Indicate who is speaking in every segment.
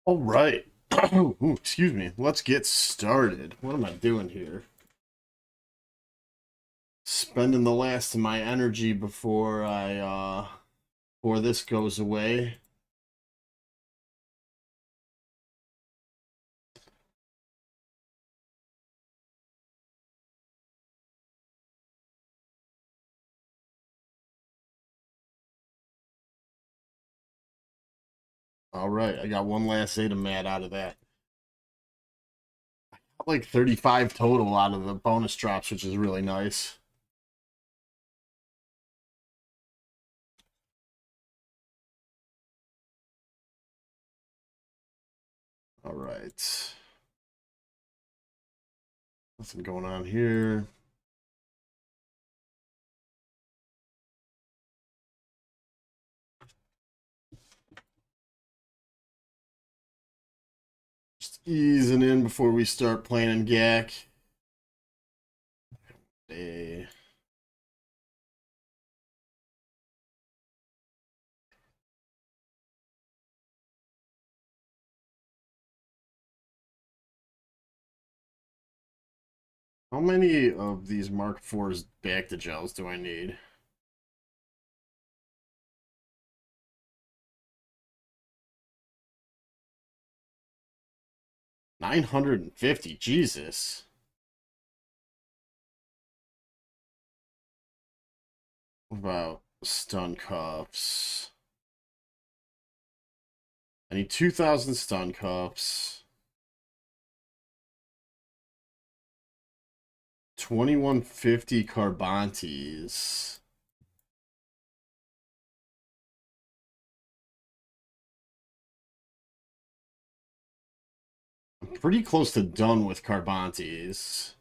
Speaker 1: All right. Ooh, excuse me. Let's get started. What am I doing here? Spending the last of my energy before this goes away. All right, I got one last Zeta mat out of that. Got like 35 total out of the bonus drops, which is really nice. All right. Nothing going on here. Just easing in before we start playing GAC. Hey. How many of these Mark IV's back to gels do I need? $950. Jesus. What about stun cuffs? I need 2,000 stun cuffs. 2150 Carbantes. I'm pretty close to done with Carbantes.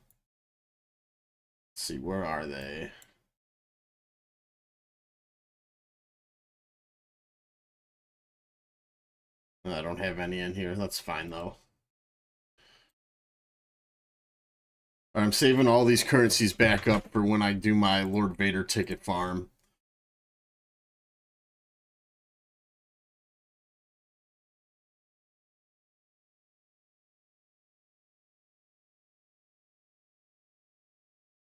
Speaker 1: Let's see, where are they? I don't have any in here. That's fine, though. I'm saving all these currencies back up for when I do my Lord Vader ticket farm.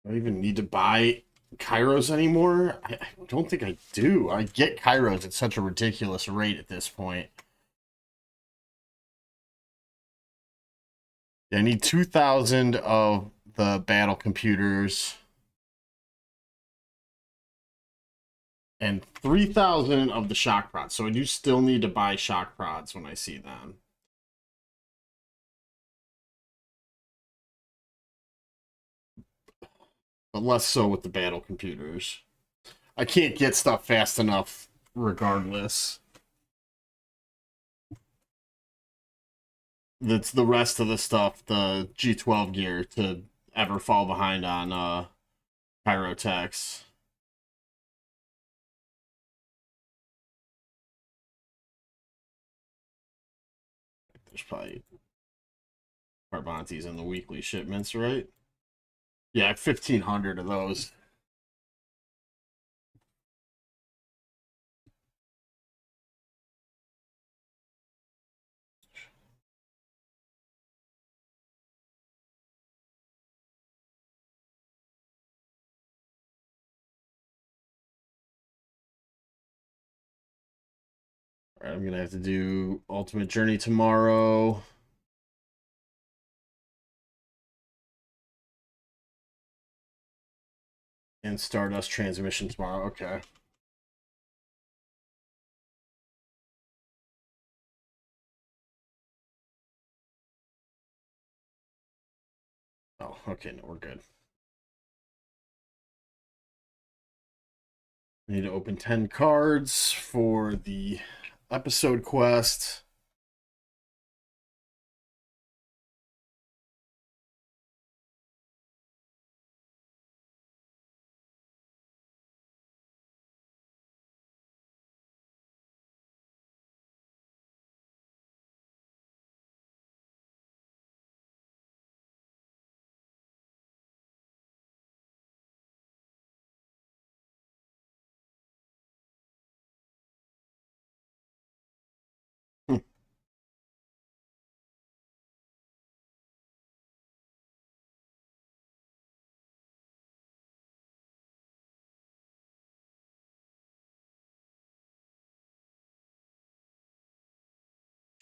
Speaker 1: Do I even need to buy Kairos anymore? I don't think I do. I get Kairos at such a ridiculous rate at this point. I need 2,000 of the battle computers and 3,000 of the shock prods. So I do still need to buy shock prods when I see them. But less so with the battle computers. I can't get stuff fast enough regardless. That's the rest of the stuff, the G12 gear, to ever fall behind on Pyrotechs. There's probably Carbantes in the weekly shipments, right? Yeah, 1,500 of those. All right, I'm gonna have to do Ultimate Journey tomorrow. And Stardust transmission tomorrow. Okay. Oh, okay. No, we're good. I need to open 10 cards for the episode quest.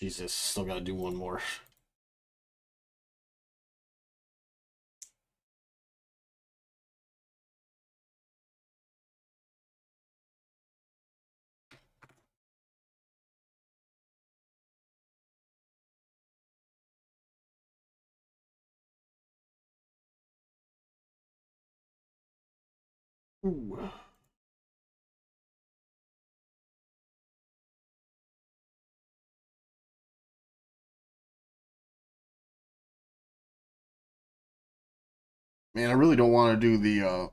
Speaker 1: Jesus, still gotta do one more. Ooh. Man, I really don't want to do the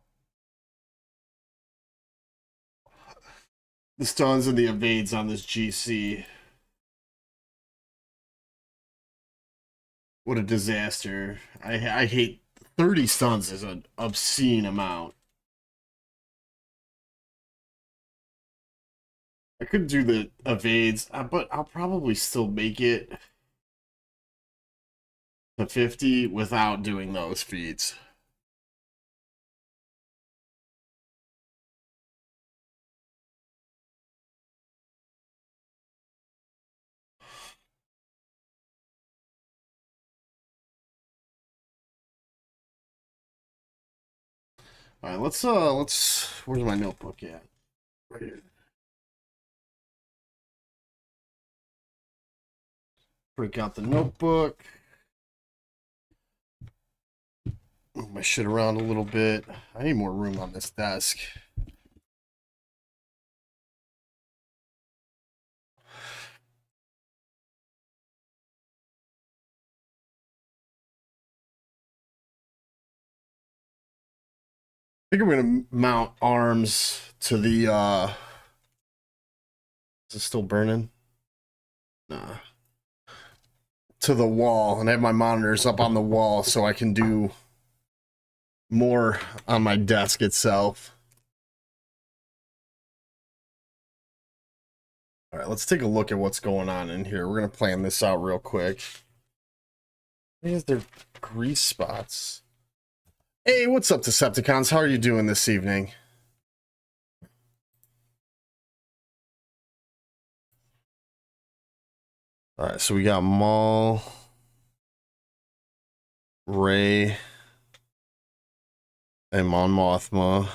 Speaker 1: stuns and the evades on this GC. What a disaster. I hate 30 stuns is an obscene amount. I could do the evades, but I'll probably still make it to 50 without doing those feats. All right, let's where's my notebook at? Right here. Break out the notebook. Move my shit around a little bit. I need more room on this desk. I think I'm gonna mount arms to the is it still burning? Nah. To the wall and have my monitors up on the wall so I can do more on my desk itself. All right, let's take a look at what's going on in here. We're gonna plan this out real quick. Is there grease spots? Hey, what's up, Decepticons? How are you doing this evening? All right, so we got Maul, Ray, and Mon Mothma.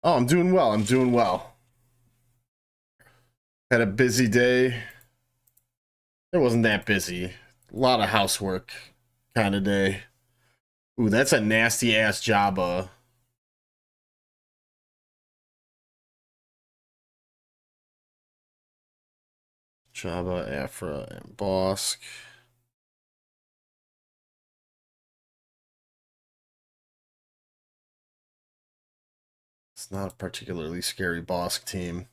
Speaker 1: Oh, I'm doing well. I'm doing well. Had a busy day. It wasn't that busy. A lot of housework kind of day. Ooh, that's a nasty ass Jabba. Jabba, Afra, and Bosk. It's not a particularly scary Bosk team.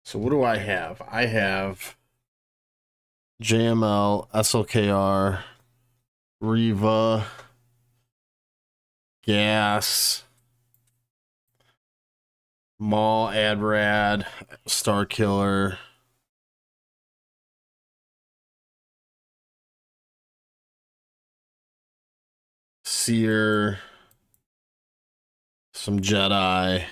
Speaker 1: So what do I have? I have JML, SLKR, Riva, Gas, Maul, Adrad, Starkiller, Seer, some Jedi.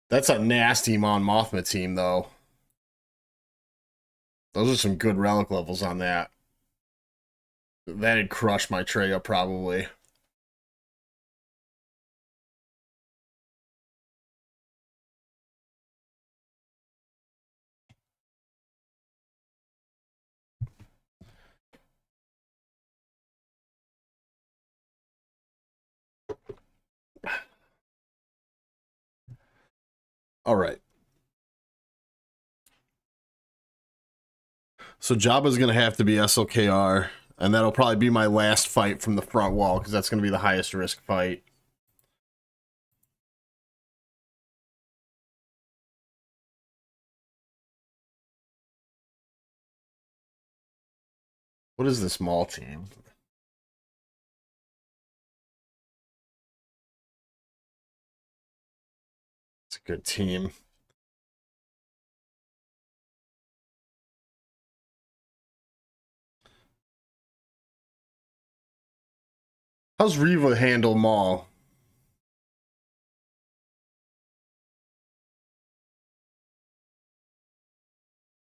Speaker 1: That's a nasty Mon Mothma team, though. Those are some good relic levels on that. That'd crush my Treya, probably. All right. So Jabba's going to have to be SLKR, and that'll probably be my last fight from the front wall, because that's going to be the highest risk fight. What is this Maul team? It's a good team. How's Reva handle Maul?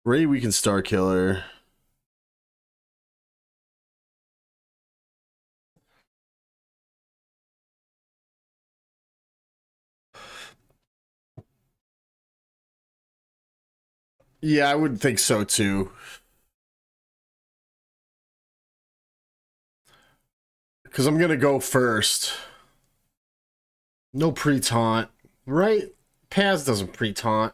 Speaker 1: Ray, we can Star Killer. Yeah, I would think so too. Because I'm going to go first. No pre-taunt, right? Paz doesn't pre-taunt.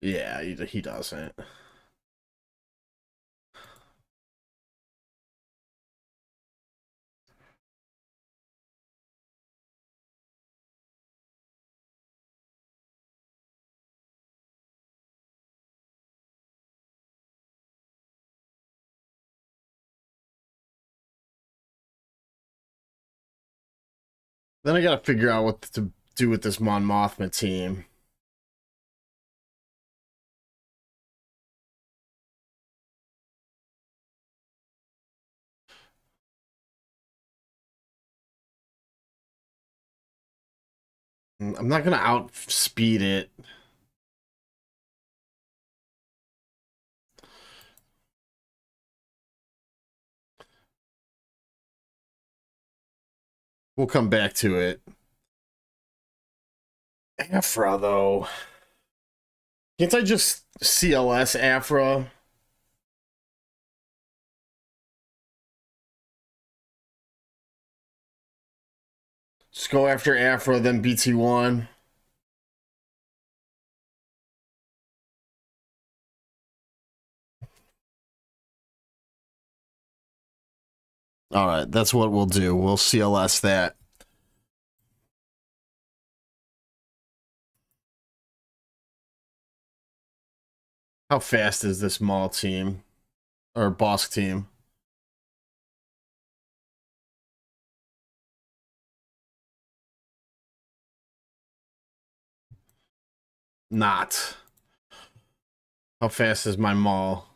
Speaker 1: Yeah, he doesn't. Then I got to figure out what to do with this Mon Mothma team. I'm not going to outspeed it. We'll come back to it. Afra, though. Can't I just CLS Afra? Just go after Afra, then BT1. All right, that's what we'll do. We'll CLS that. How fast is this Maul team? Or Boss team? Not. How fast is my Maul?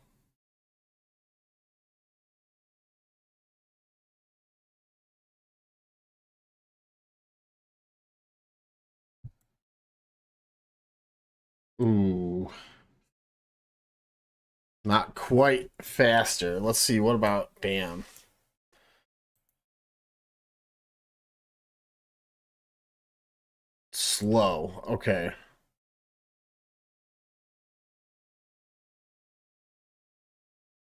Speaker 1: Ooh. Not quite faster. Let's see. What about Bam? Slow. Okay.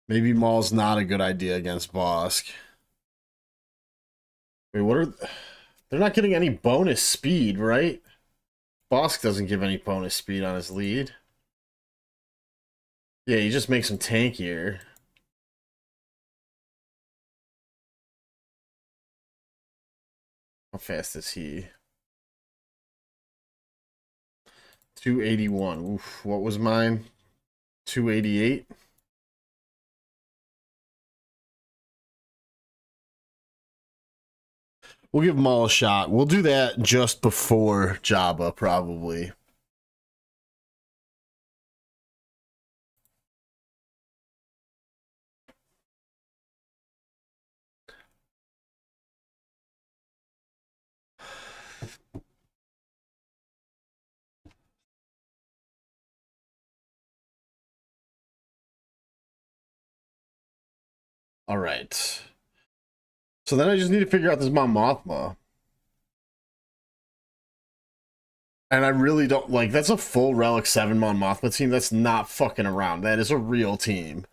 Speaker 1: Maybe Maul's not a good idea against Bosk. Wait, what are... They're not getting any bonus speed, right? Bosk doesn't give any bonus speed on his lead. Yeah, he just makes him tankier. How fast is he? 281. Oof, what was mine? 288? We'll give Maul a shot. We'll do that just before Jabba, probably. All right. So then I just need to figure out this Mon Mothma. And I really don't like that's a full Relic 7 Mon Mothma team. That's not fucking around. That is a real team.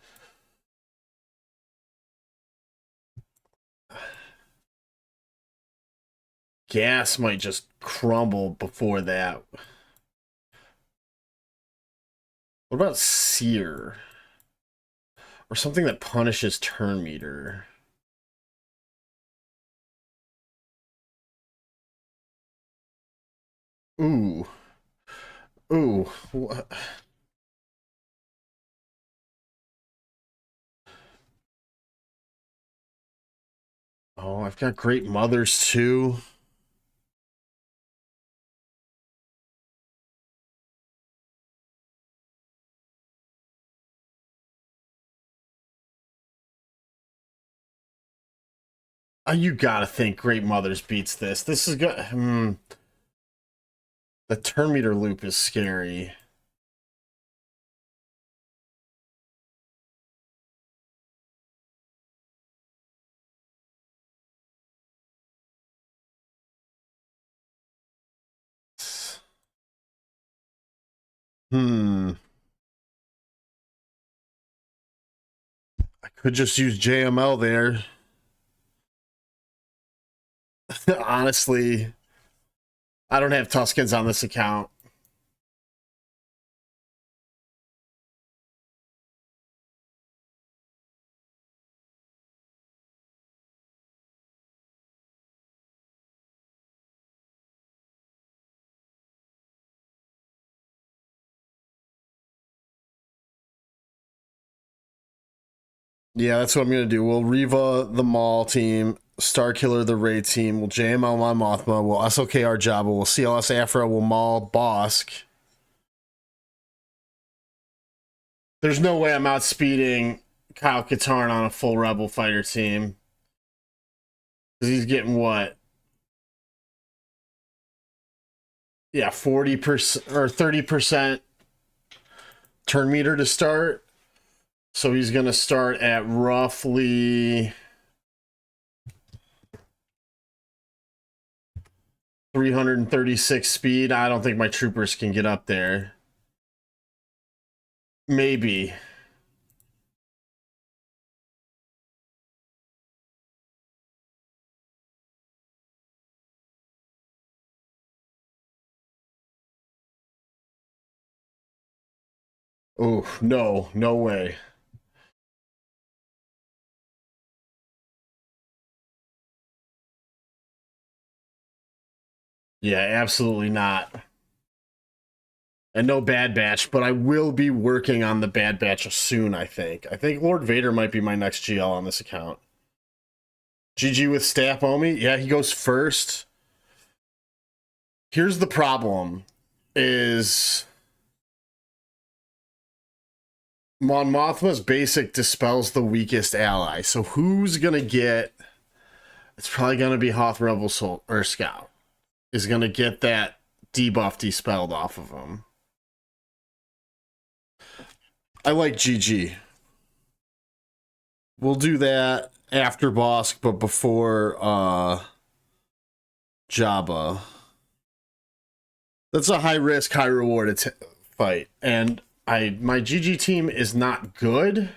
Speaker 1: Gas might just crumble before that. What about Sear? Or something that punishes turn meter. Ooh. Ooh. What? Oh, I've got Great Mothers too. You gotta think Great Mothers beats this. This is good. The turn meter loop is scary. I could just use JML there. Honestly, I don't have Tuskens on this account. Yeah, that's what I'm gonna do. We'll Reva the Maul team, Star Killer the Raid team, we'll JML my Mothma, we'll SLKR Jabba, we'll CLS Afro, we'll Maul Bosk. There's no way I'm outspeeding Kyle Katarn on a full Rebel fighter team. Because he's getting what? Yeah, 40% or 30% turn meter to start. So he's going to start at roughly 336 speed. I don't think my troopers can get up there. Maybe. Oh, no, no way. Yeah, absolutely not. And no Bad Batch, but I will be working on the Bad Batch soon, I think. I think Lord Vader might be my next GL on this account. GG with Staff Omi. Yeah, he goes first. Here's the problem is Mon Mothma's basic dispels the weakest ally. So who's gonna get? It's probably gonna be Hoth Rebel Soul or Scout is gonna get that debuff dispelled off of him. I like GG. We'll do that after Bosk, but before Jabba. That's a high risk, high reward fight, and my GG team is not good,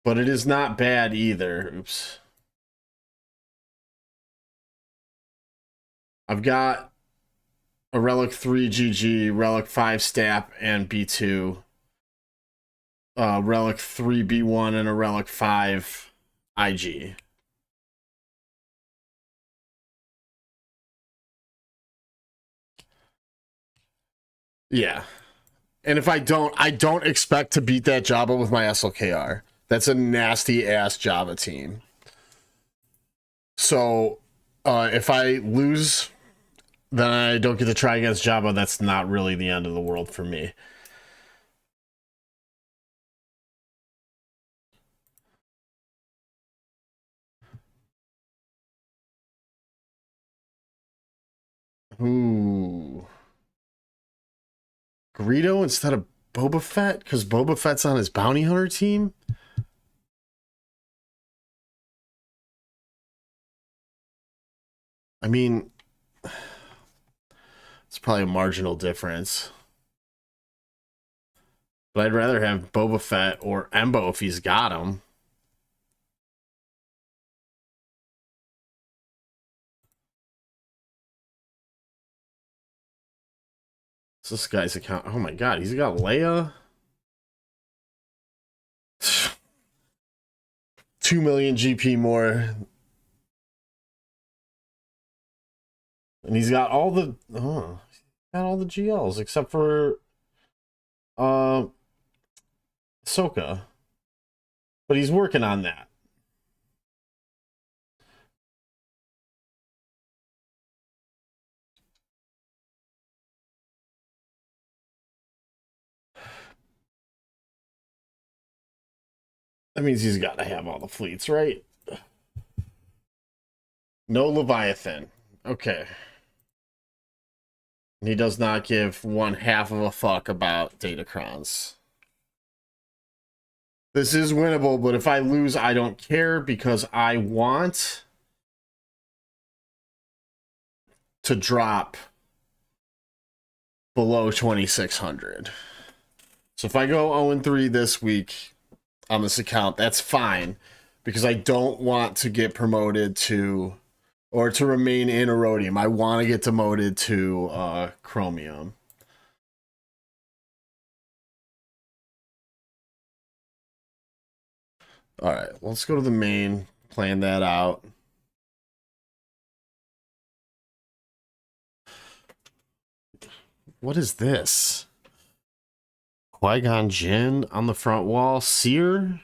Speaker 1: but it is not bad either. Oops. I've got a Relic 3 GG, Relic 5 Stap, and B2. Relic 3 B1 and a Relic 5 IG. Yeah. And if I don't expect to beat that Jabba with my SLKR. That's a nasty ass Jabba team. So if I lose, then I don't get to try against Jabba. That's not really the end of the world for me. Ooh. Greedo instead of Boba Fett? Because Boba Fett's on his bounty hunter team? I mean, it's probably a marginal difference. But I'd rather have Boba Fett or Embo if he's got him. So this guy's account. Oh my god, he's got Leia. 2 million GP more. And he's got all the GLs except for Ahsoka. But he's working on that. That means he's got to have all the fleets, right? No Leviathan. Okay. He does not give one half of a fuck about Datacrons. This is winnable, but if I lose, I don't care because I want to drop below 2,600. So if I go 0-3 this week on this account, that's fine because I don't want to get promoted to or to remain in Erodium. I want to get demoted to Chromium. All right, let's go to the main, plan that out. What is this? Qui-Gon Jinn on the front wall. Seer?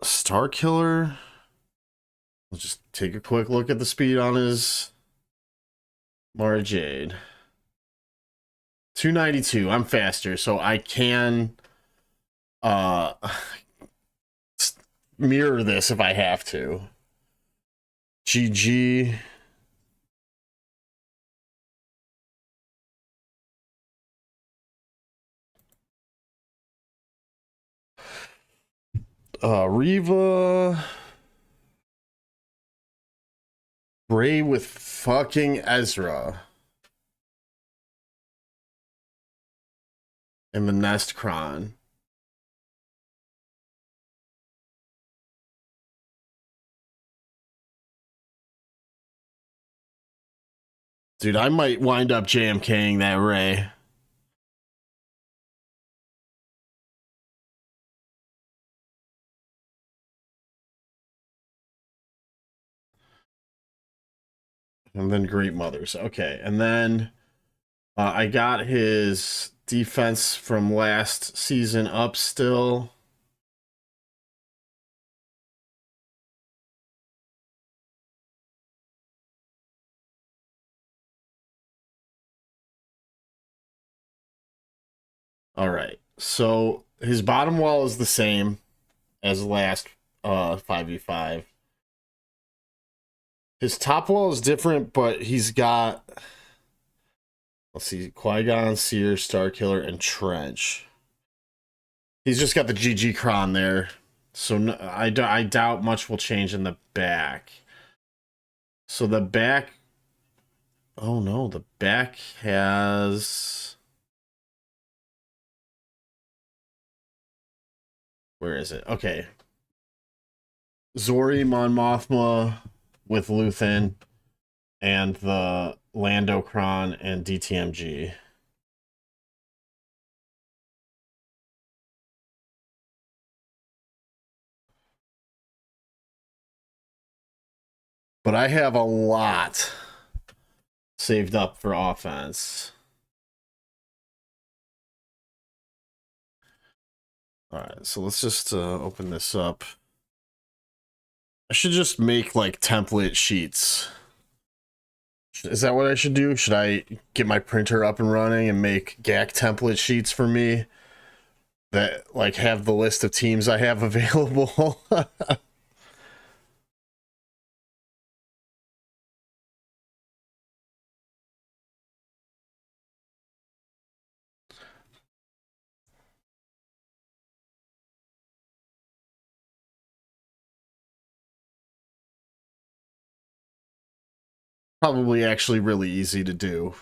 Speaker 1: Star Killer? Let's just take a quick look at the speed on his Mara Jade. 292. I'm faster, so I can mirror this if I have to. GG. Riva. Bray with fucking Ezra. And the Nest Kron. Dude, I might wind up JMKing that Ray. And then Great Mothers. Okay, and then I got his defense from last season up still. All right. So his bottom wall is the same as last 5v5. His top wall is different, but he's got, let's see, Qui-Gon, Seer, Starkiller, and Trench. He's just got the GG Kron there. So no, I doubt much will change in the back. So the back, oh no, the back has, where is it? Okay. Zori, Mon Mothma with Luthen and the Lando Kron and DTMG. But I have a lot saved up for offense. All right, so let's just open this up. I should just make like template sheets. Is that what I should do? Should I get my printer up and running and make GAC template sheets for me that like have the list of teams I have available? Probably actually really easy to do.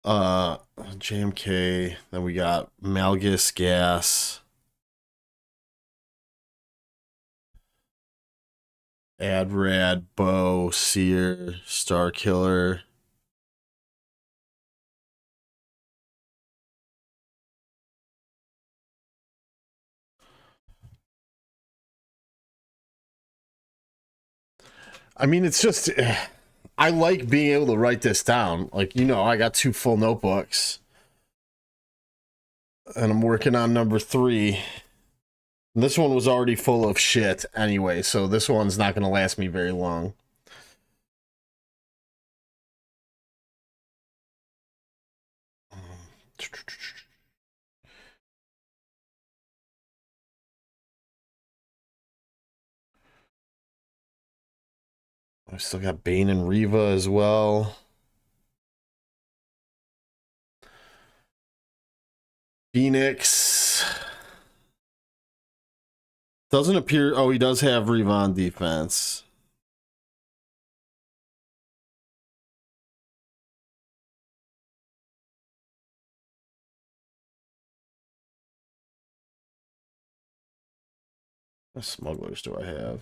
Speaker 1: JMK, then we got Malgus Gas, Adrad, Bow, Seer, Star Killer. I mean, it's just I like being able to write this down. Like, you know, I got 2 full notebooks. And I'm working on number 3. And this one was already full of shit anyway, so this one's not going to last me very long. I still got Bane and Reva as well. Phoenix. Doesn't appear... Oh, he does have Reva on defense. What smugglers do I have?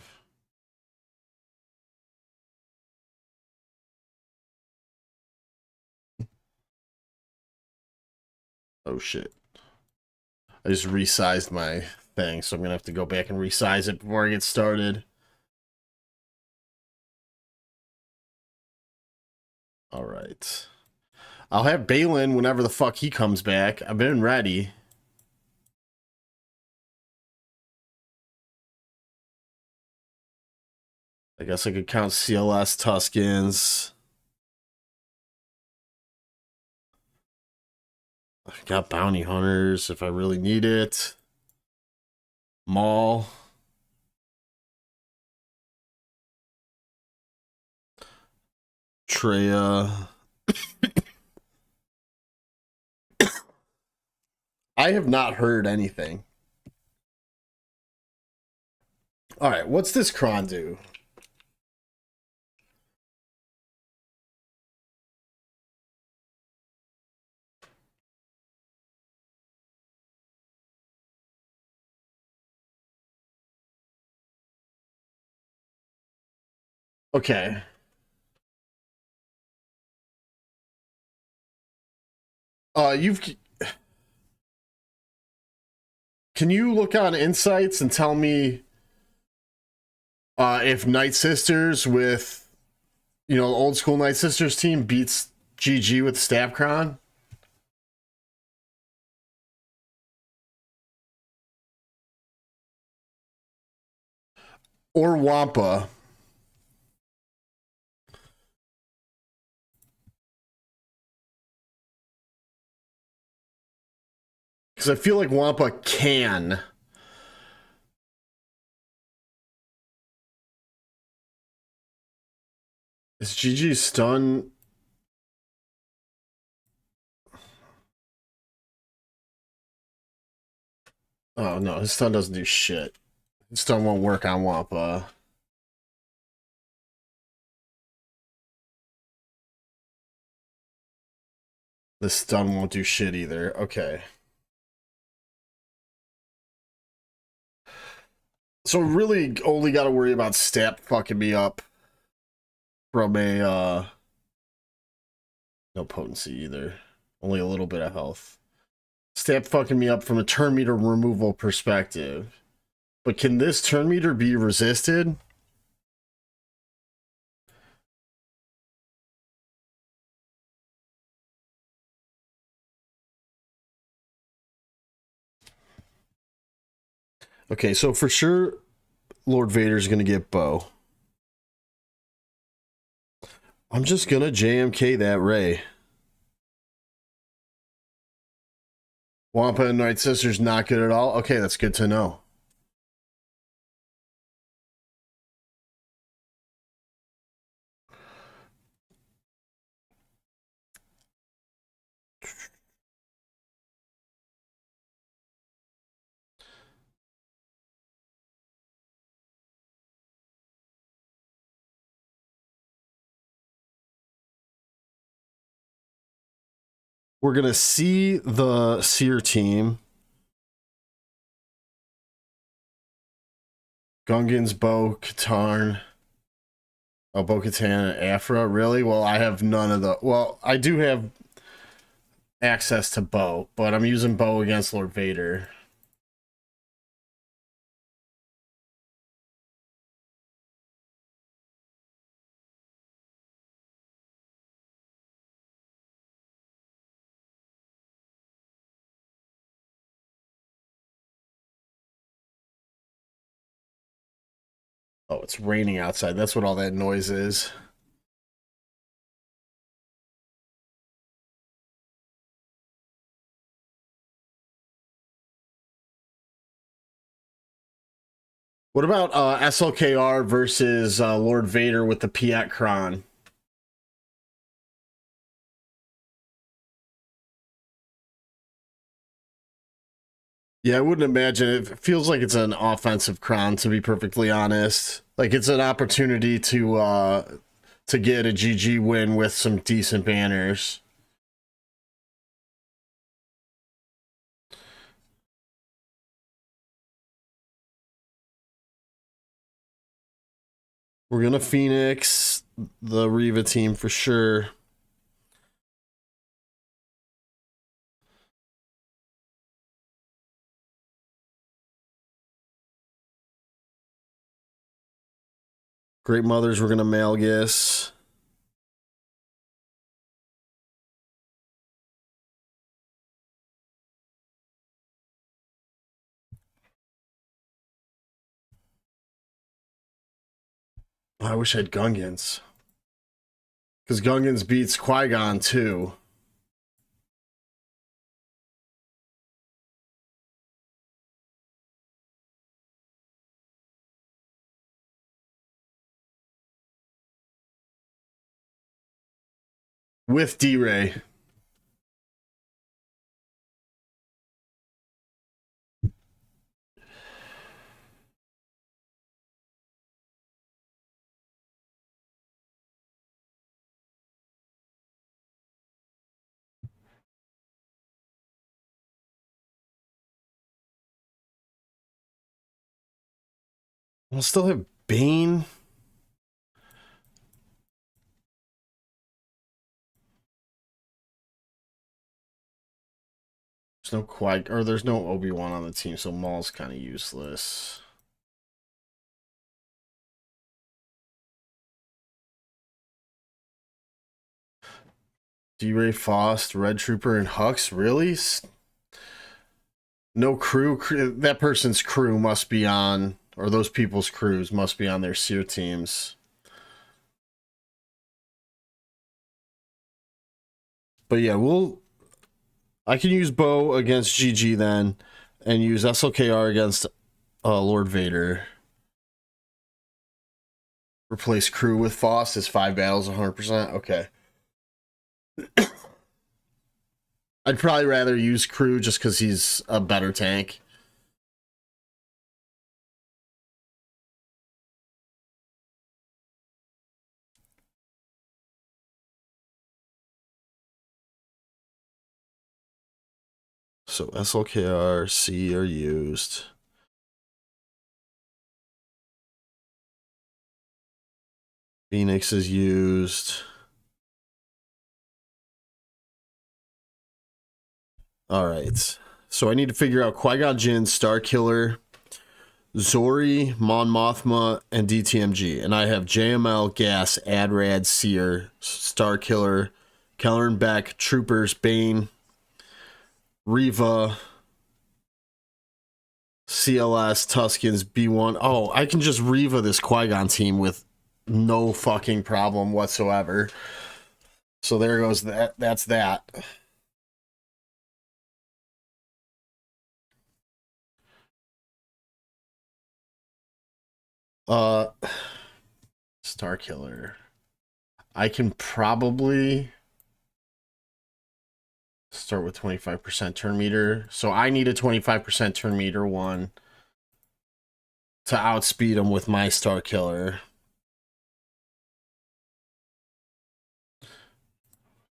Speaker 1: Oh, shit. I just resized my thing, so I'm going to have to go back and resize it before I get started. All right. I'll have Balin whenever the fuck he comes back. I've been ready. I guess I could count CLS Tuskens. I've got Bounty Hunters if I really need it. Maul. Treya. I have not heard anything. All right, what's this Kron do? Okay. You've... Can you look on Insights and tell me if Night Sisters with, you know, old school Night Sisters team beats GG with Stabcron? Or Wampa? Because I feel like Wampa can. Is GG stun? Oh no, his stun doesn't do shit. His stun won't work on Wampa. The stun won't do shit either. Okay. So really only got to worry about Stap fucking me up from a, no potency either. Only a little bit of health. Stap fucking me up from a turn meter removal perspective. But can this turn meter be resisted? Okay, so for sure, Lord Vader's gonna get Bo. I'm just gonna JMK that Ray. Wampa and Night Sisters not good at all? Okay, that's good to know. We're gonna see the Seer team. Gungans, Bo, Katarn. Oh, Bo-Katan and Afra, really? Well, I have none of the... Well, I do have access to Bo, but I'm using Bo against Lord Vader. Oh, it's raining outside. That's what all that noise is. What about SLKR versus Lord Vader with the Piat Kron? Yeah, I wouldn't imagine. It feels like it's an offensive Kron, to be perfectly honest. Like it's an opportunity to get a GG win with some decent banners. We're gonna Phoenix the Riva team for sure. Great Mothers, we're gonna Malgus. I wish I had Gungans. Because Gungans beats Qui-Gon too. With D-Ray. We'll still have Bane. There's no there's no Obi-Wan on the team, so Maul's kind of useless. D-Ray, Faust, Red Trooper, and Hux? Really? No crew? That person's crew must be on, or those people's crews must be on their SEER teams. But yeah, I can use Bo against GG then, and use SLKR against Lord Vader. Replace crew with Faust is 5 battles, 100%. Okay. I'd probably rather use crew just because he's a better tank. So SLKR, C are used. Phoenix is used. All right. So I need to figure out Qui-Gon Jinn, Star Killer, Zori, Mon Mothma, and DTMG. And I have JML, Gas, Adrad, Seer, Star Killer, Keller and Beck, Troopers, Bane, Riva, CLS, Tuskens, B1. Oh, I can just Riva this Qui-Gon team with no fucking problem whatsoever. So there goes that. That's that. Uh, Star Killer. I can probably start with 25% turn meter. So I need a 25% turn meter one to outspeed him with my Star Killer.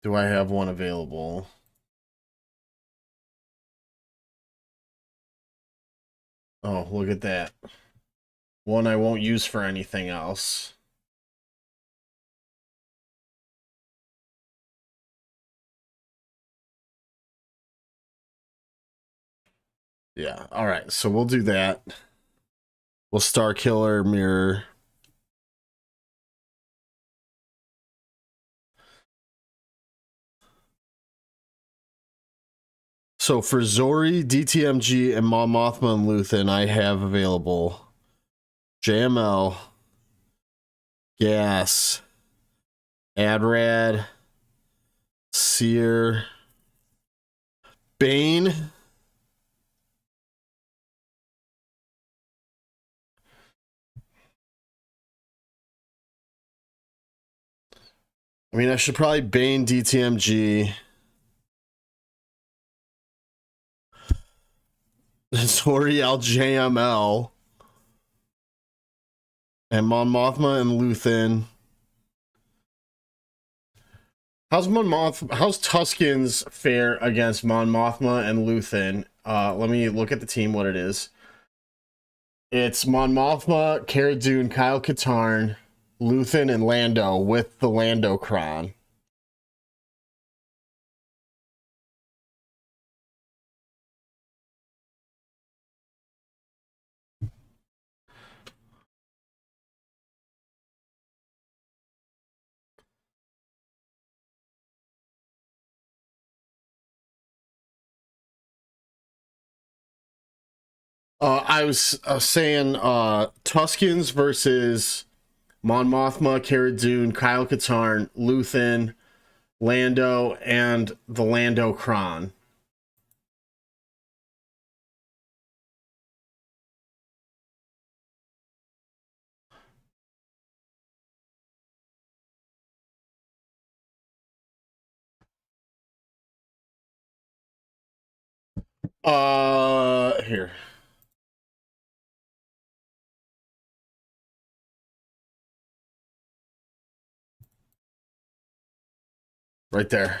Speaker 1: Do I have one available? Oh, look at that. One I won't use for anything else. Yeah, all right. So we'll do that. We'll Star Killer mirror. So for Zori, DTMG, and Mon Mothma and Luthen, I have available JML, Gas, Adrad, Sear, Bane. I mean, I should probably Bane DTMG. Zoriel JML. And Mon Mothma and Luthen. How's Tuscans fare against Mon Mothma and Luthen? Let me look at the team, what it is. It's Mon Mothma, Cara Dune, Kyle Katarn, Luthen, and Lando with the Lando Cron. I was saying Tuscans versus Mon Mothma, Cara Dune, Kyle Katarn, Luthen, Lando, and the Lando Cron. Here. Right there.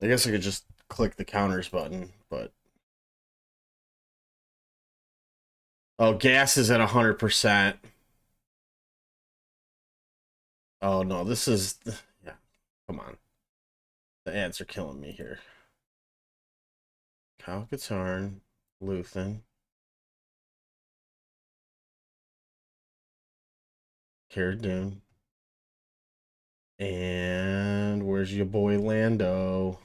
Speaker 1: I guess I could just click the counters button, but oh, gas is at 100%. Oh no, this is yeah. Come on, the ads are killing me here. Kyle Katarn, Luthen, Cara Dune, and where's your boy Lando?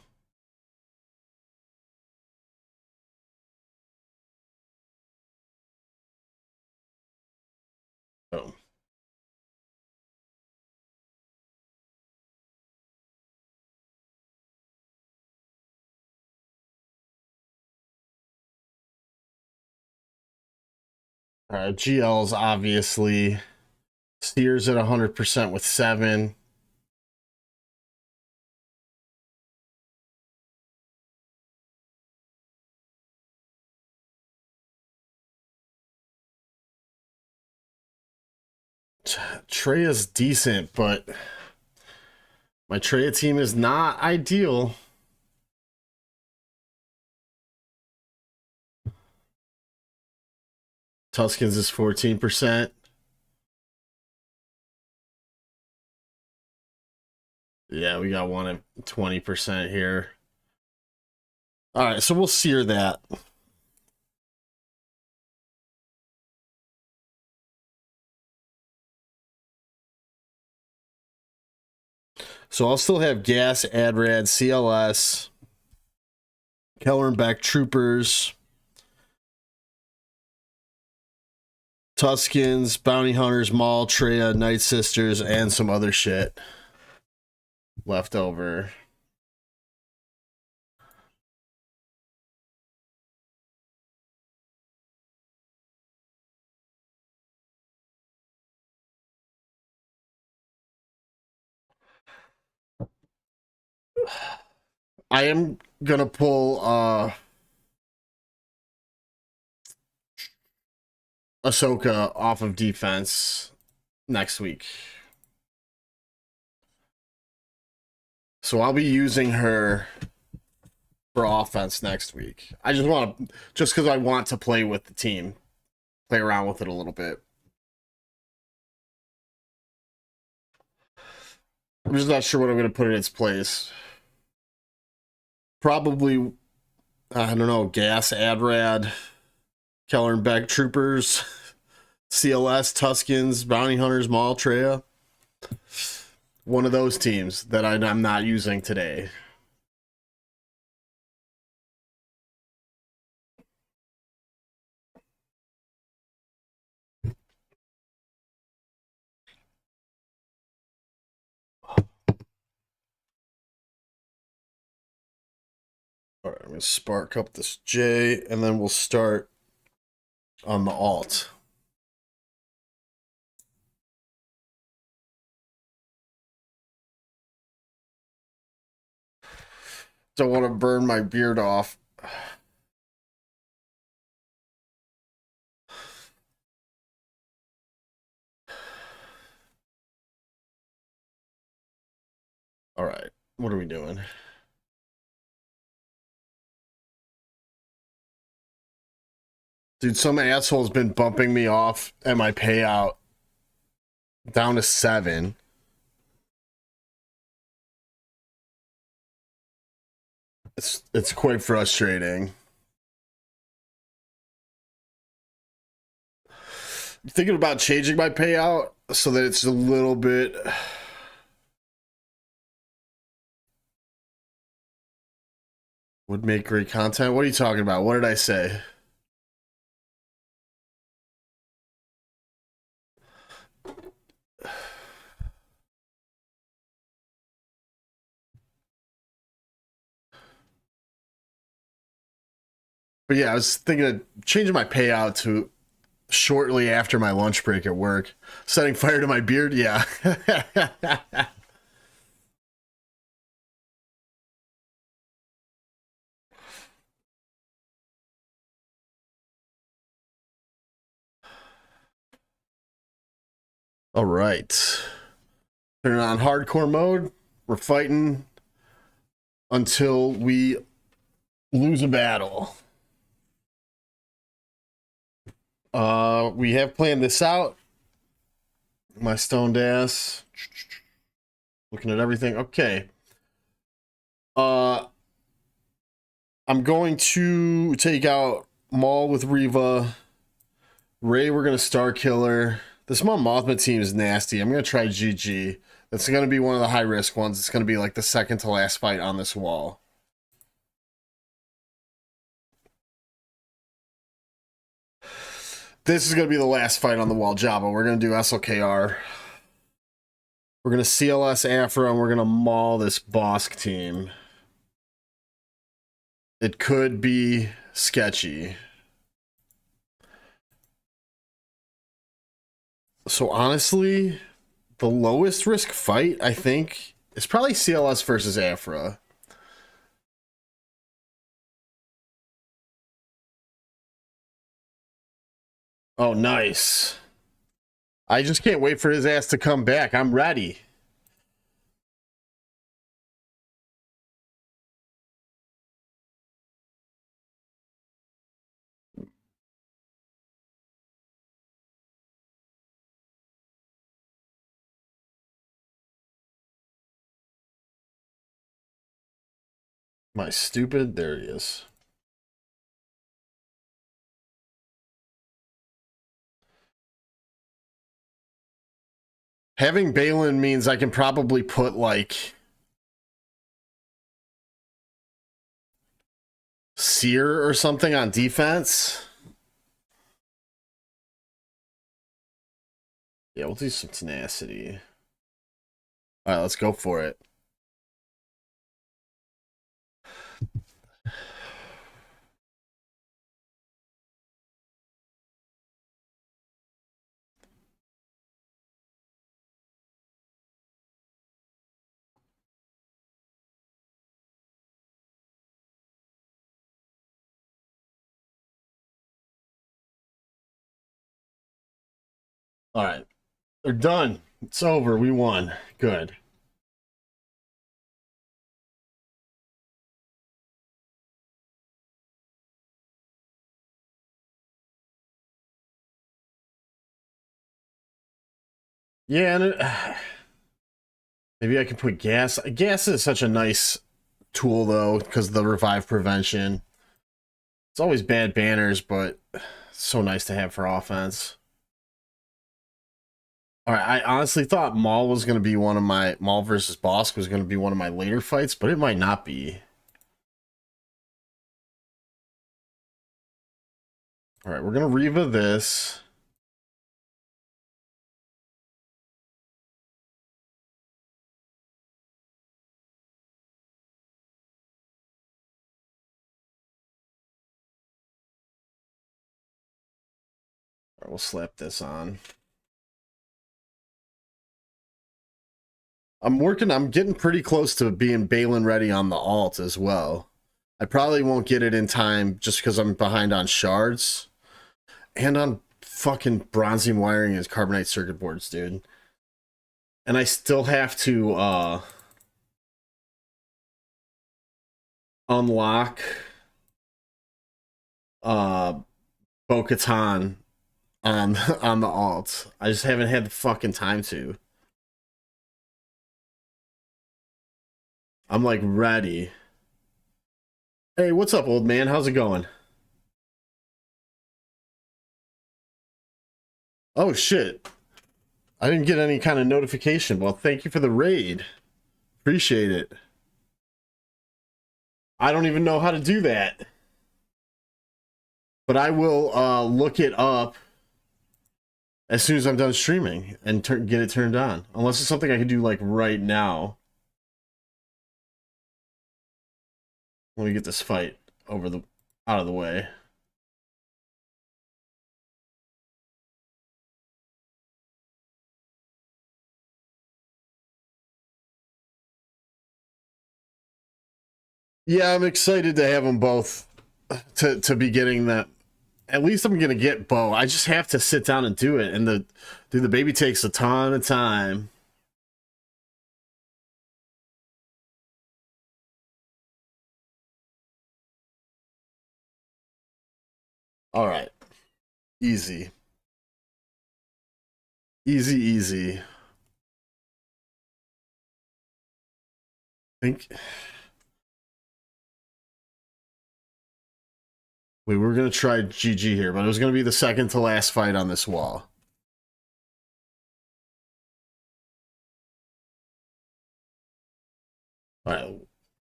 Speaker 1: Oh. GL's obviously. Steers at 100% with 7. Treya's decent, but my Treya team is not ideal. Tuscans is 14%. Yeah, we got one at 20% here. All right, so we'll sear that. So I'll still have Gas, Adrad, CLS, Keller and Beck, Troopers, Tuscans, Bounty Hunters, Maul, Treya, Night Sisters, and some other shit left over. I am gonna pull Ahsoka off of defense next week. So I'll be using her for offense next week. I just because I want to play with the team, play around with it a little bit. I'm just not sure what I'm going to put in its place. Probably, I don't know, Gas, Adrad, Keller and Beck, Troopers, CLS, Tuscans, Bounty Hunters, Maul, Treya. One of those teams that I'm not using today. All right, I'm going to spark up this J, and then we'll start on the alt. Don't want to burn my beard off. All right, what are we doing? Dude, some asshole's been bumping me off at my payout down to 7. It's quite frustrating. Thinking about changing my payout so that it's a little bit would make great content. What are you talking about? What did I say? But yeah, I was thinking of changing my payout to shortly after my lunch break at work. Setting fire to my beard? Yeah. All right. Turn it on hardcore mode. We're fighting until we lose a battle. We have planned this out. My stoned ass. Looking at everything. Okay. I'm going to take out Maul with Reva. Ray, we're going to Star Killer. This Mon Mothma team is nasty. I'm going to try GG. That's going to be one of the high risk ones. It's going to be like the second to last fight on this wall. This is going to be the last fight on the wall, Jabba. We're going to do SLKR. We're going to CLS Afro, and we're going to maul this Bosk team. It could be sketchy. So honestly, the lowest risk fight, I think, is probably CLS versus Afra. Oh, nice. I just can't wait for his ass to come back. I'm ready. My stupid, there he is. Having Balin means I can probably put like Seer or something on defense. Yeah, we'll do some tenacity. All right, let's go for it. All right, they're done. It's over. We won. Good. Yeah, and maybe I can put gas. Gas is such a nice tool though because of the revive prevention. It's always bad banners, but it's so nice to have for offense. All right, I honestly thought Maul was going to be one of my Maul versus Bosk was going to be one of my later fights, but it might not be. All right, we're going to Reva this. we'll slap this on. I'm getting pretty close to being Balin ready on the alt as well. I probably won't get it in time just because I'm behind on shards. And on fucking bronzing wiring and carbonite circuit boards, dude. And I still have to unlock Bo-Katan on the alt. I just haven't had the fucking time to. I'm like ready. Hey, what's up, old man? How's it going? Oh shit. I didn't get any kind of notification. Well, thank you for the raid. Appreciate it. I don't even know how to do that. But I will look it up as soon as I'm done streaming and get it turned on. Unless it's something I can do like right now. Let me get this fight out of the way. Yeah, I'm excited to have them both to be getting that. At least I'm gonna get Bo. I just have to sit down and do it, and the baby takes a ton of time. All right, easy, easy. Think. We were gonna try GG here, but it was gonna be the second to last fight on this wall. All right,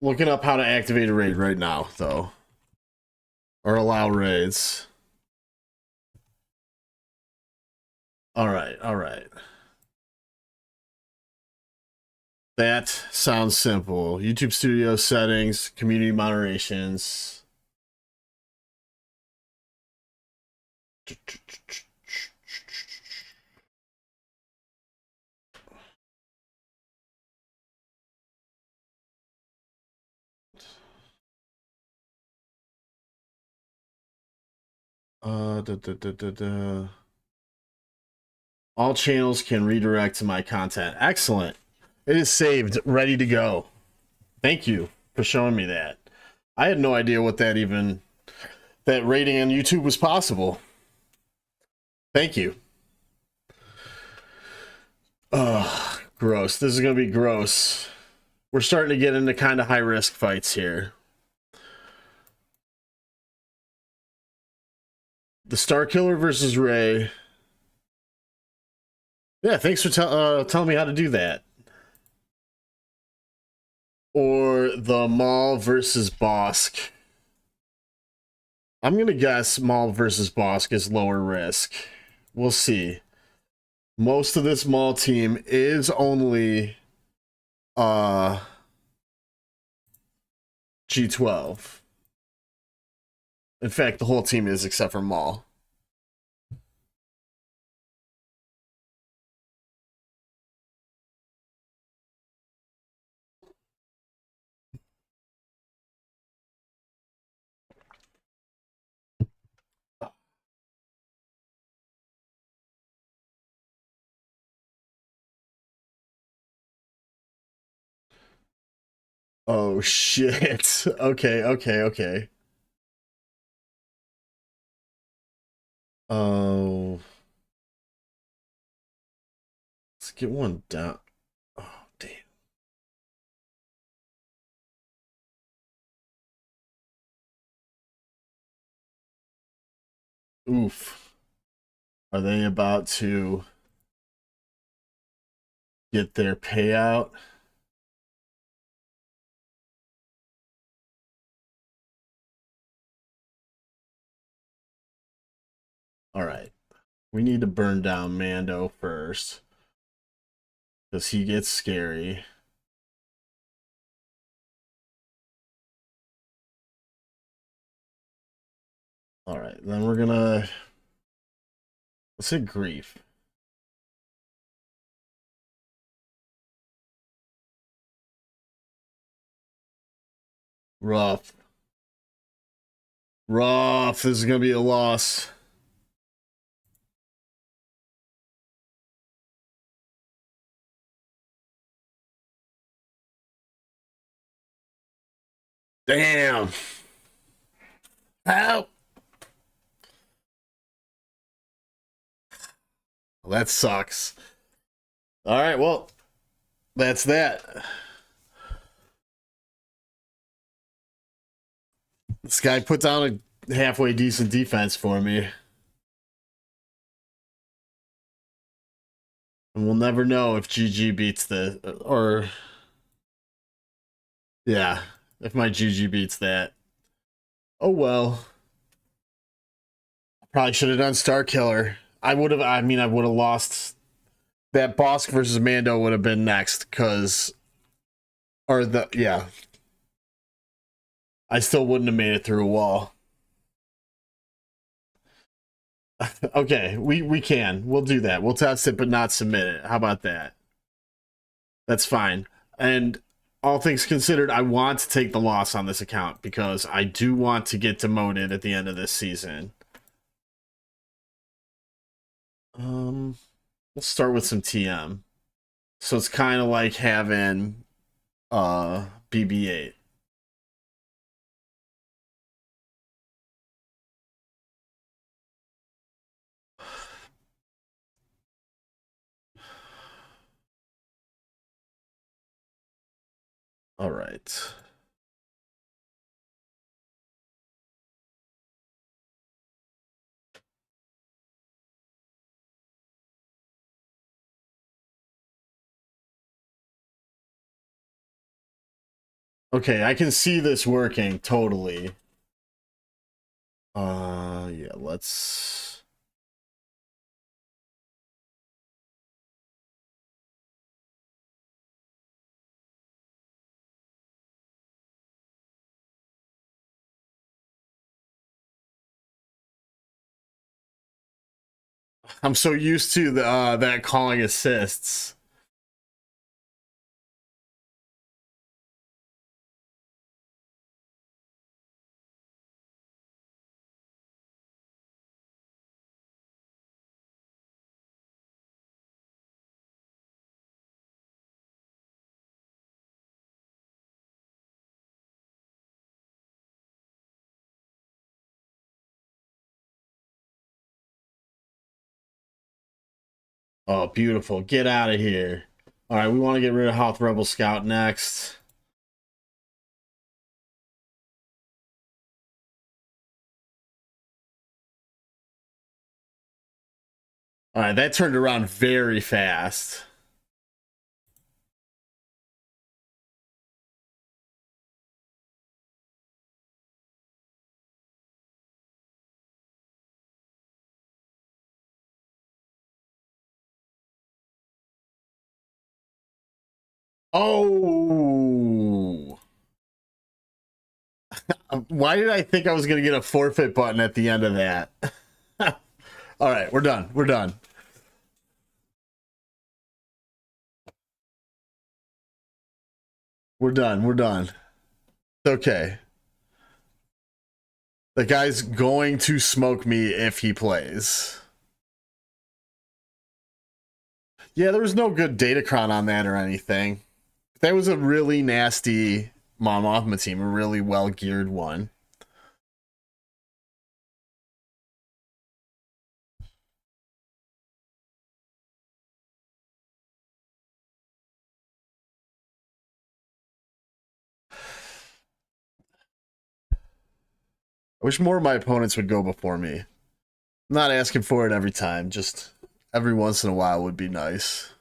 Speaker 1: looking up how to activate a raid right now, though, or allow raids. All right. That sounds simple. YouTube Studio settings, community moderations. All channels can redirect to my content. Excellent. It is saved, ready to go. Thank you for showing me that. I had no idea what that rating on YouTube was possible. Thank you. Ugh, gross. This is going to be gross. We're starting to get into kind of high risk fights here. The Star Killer versus Ray. Yeah, thanks for telling me how to do that. Or the Maul versus Bosk. I'm going to guess Maul versus Bosk is lower risk. We'll see. Most of this Maul team is only G12. In fact, the whole team is except for Maul. Oh shit. Okay. Oh. Let's get one down. Oh, damn. Oof. Are they about to get their payout? All right. We need to burn down Mando first. Because he gets scary. All right. Then we're going to Let's say grief. Rough. Rough. This is going to be a loss. Damn. Help. Well, that sucks. All right, well, that's that. This guy put down a halfway decent defense for me. And we'll never know if GG beats the, or, yeah, if my GG beats that. Oh, well. Probably should have done Star Killer. I would have lost. That Bosk versus Mando would have been next, because, yeah. I still wouldn't have made it through a wall. Okay, we can. We'll do that. We'll test it, but not submit it. How about that? That's fine. And all things considered, I want to take the loss on this account because I do want to get demoted at the end of this season. Let's start with some TM. So it's kind of like having BB-8. All right. Okay, I can see this working totally. Yeah, let's. I'm so used to the that calling assists. Oh, beautiful. Get out of here. All right, we want to get rid of Hoth Rebel Scout next. All right, that turned around very fast. Oh. Why did I think I was going to get a forfeit button at the end of that? All right, we're done. We're done. We're done. We're done. Okay. The guy's going to smoke me if he plays. Yeah, there was no good Datacron on that or anything. That was a really nasty Mon Mothma team, a really well geared one. I wish more of my opponents would go before me. I'm not asking for it every time, just every once in a while would be nice.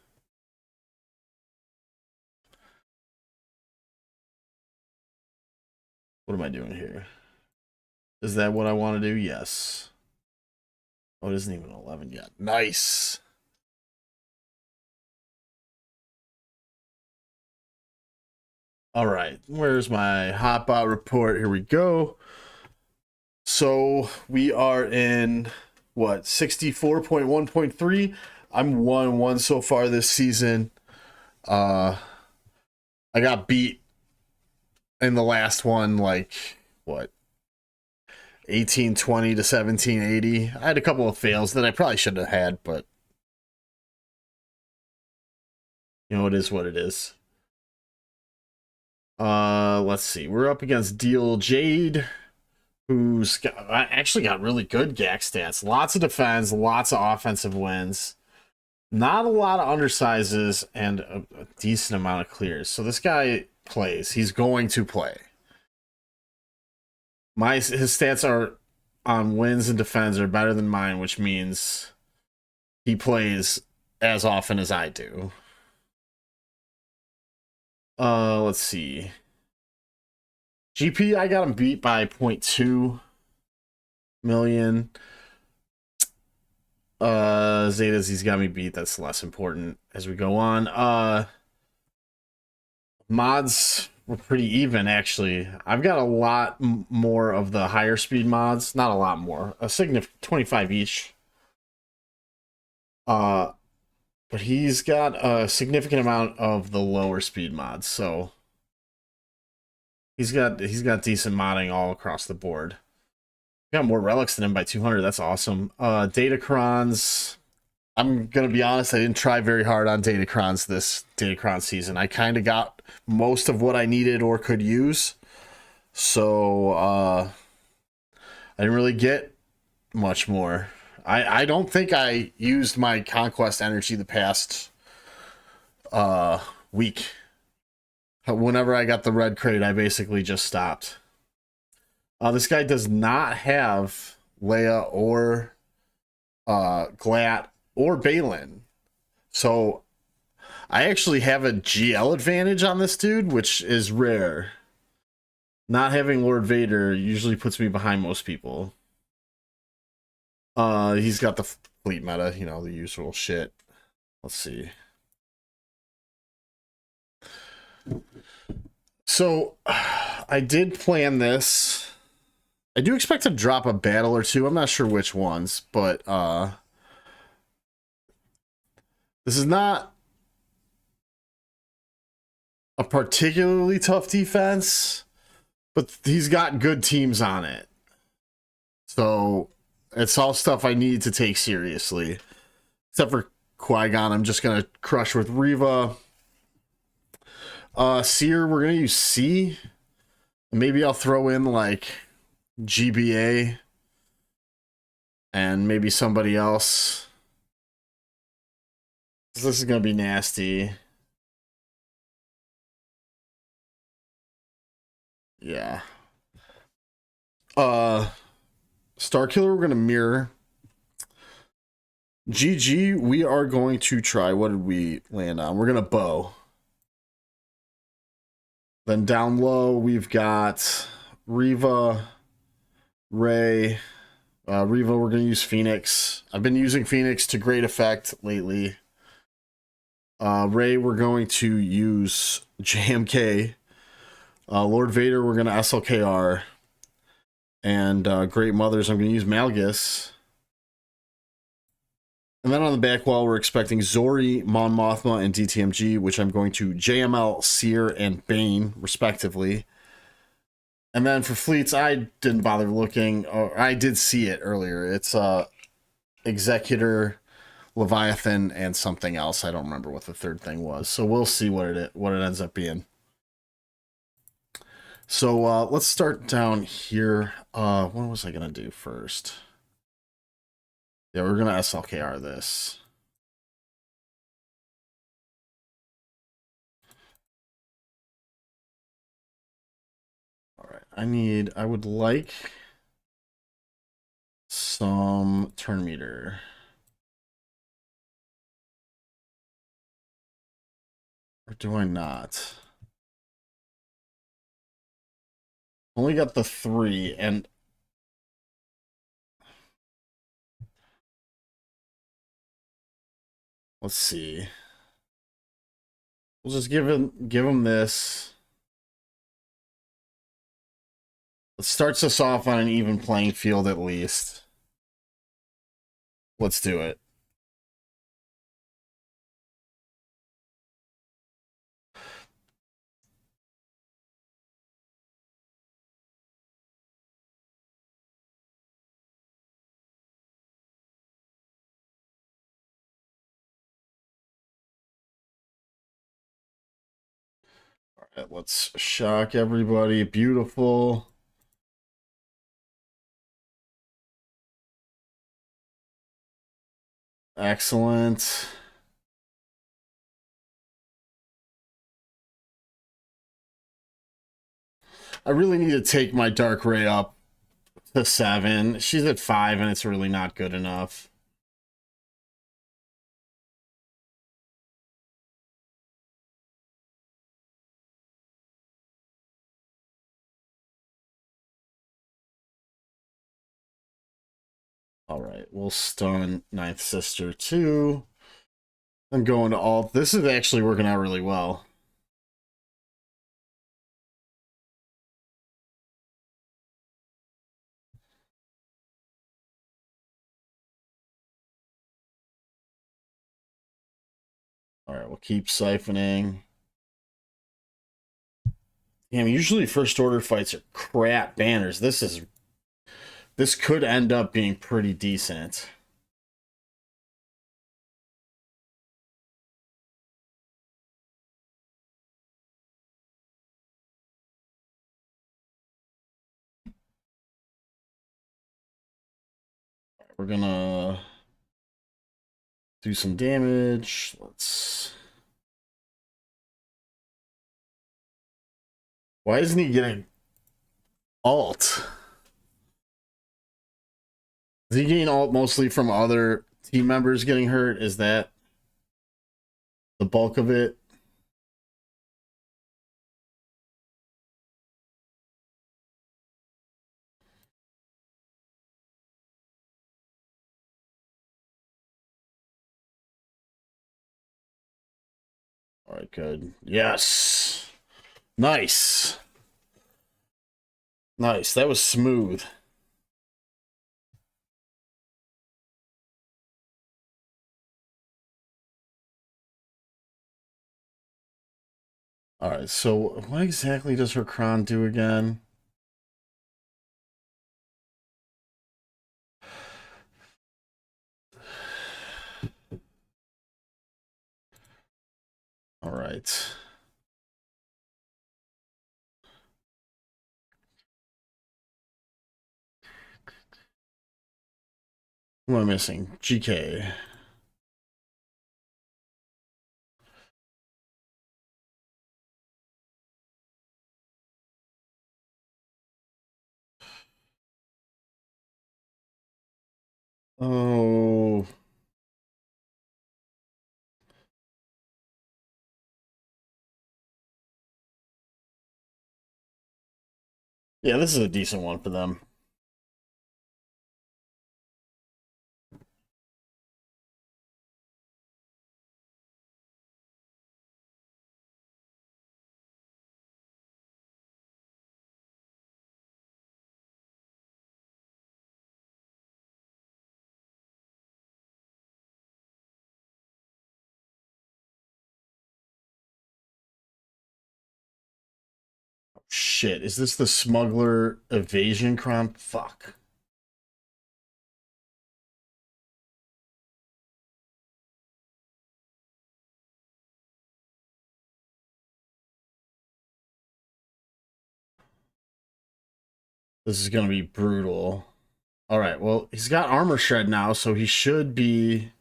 Speaker 1: What am I doing here? Is that what I want to do? Yes. Oh, it isn't even 11 yet. Nice. All right. Where's my hotbot report? Here we go. So we are in what, 64.1.3. I'm 1-1 so far this season. I got beat in the last one, like, what, 1820 to 1780. I had a couple of fails that I probably shouldn't have had, but you know, it is what it is. Let's see. We're up against Deal Jade, actually got really good GAC stats. Lots of defense, lots of offensive wins. Not a lot of undersizes and a decent amount of clears. So this guy plays. He's going to play. His stats are on wins and defense are better than mine, which means he plays as often as I do. Let's see. GP, I got him beat by 0.2 million. Zetas, he's got me beat. That's less important as we go on. Mods were pretty even, actually. I've got a lot more of the higher speed mods. Not a lot more. A significant 25 each. But he's got a significant amount of the lower speed mods, so he's got decent modding all across the board. Got more relics than him by 200. That's awesome. Datacrons. I'm gonna be honest, I didn't try very hard on Datacrons this Datacron season. I kind of got most of what I needed or could use, so I didn't really get much more. I don't think I used my conquest energy the past week. Whenever I got the red crate, I basically just stopped. This guy does not have Leia or Glat or Balin. So I actually have a GL advantage on this dude, which is rare. Not having Lord Vader usually puts me behind most people. He's got the fleet meta, you know, the usual shit. Let's see. So I did plan this. I do expect to drop a battle or two. I'm not sure which ones, but this is not a particularly tough defense, but he's got good teams on it. So it's all stuff I need to take seriously. Except for Qui-Gon, I'm just going to crush with Reva. Seer, we're going to use C. Maybe I'll throw in, like, GBA. And maybe somebody else. This is going to be nasty. Yeah. Starkiller, we're going to mirror. GG, we are going to try. What did we land on? We're going to bow. Then down low, we've got Reva, Rey. Reva, we're going to use Phoenix. I've been using Phoenix to great effect lately. Rey, we're going to use JMK. Lord Vader, we're going to SLKR. And Great Mothers, I'm going to use Malgus. And then on the back wall, we're expecting Zori, Mon Mothma, and DTMG, which I'm going to JML, Seer, and Bane, respectively. And then for fleets, I didn't bother looking. Or I did see it earlier. It's Executor, Leviathan, and something else. I don't remember what the third thing was. So we'll see what it ends up being. So let's start down here. What was I going to do first? Yeah, we're going to SLKR this. All right, I would like some turn meter. Or do I not? Only got the 3, and let's see. We'll just give him this. It starts us off on an even playing field at least. Let's do it. All right, let's shock everybody. Beautiful. Excellent. I really need to take my Dark Ray up to 7. She's at 5, and it's really not good enough. All right, we'll stun Ninth Sister too. I'm going to alt. This is actually working out really well. All right, we'll keep siphoning. Damn, usually first order fights are crap banners. This could end up being pretty decent. We're gonna do some damage. Let's. Why isn't he getting alt? Is he getting alt mostly from other team members getting hurt? Is that the bulk of it? All right, good. Yes. Nice. Nice. That was smooth. All right, so what exactly does her cron do again? All right. What am I missing? GK. Oh. Yeah, this is a decent one for them. Shit, is this the smuggler evasion cron? Fuck. This is gonna be brutal. All right, well, he's got armor shred now, so he should be.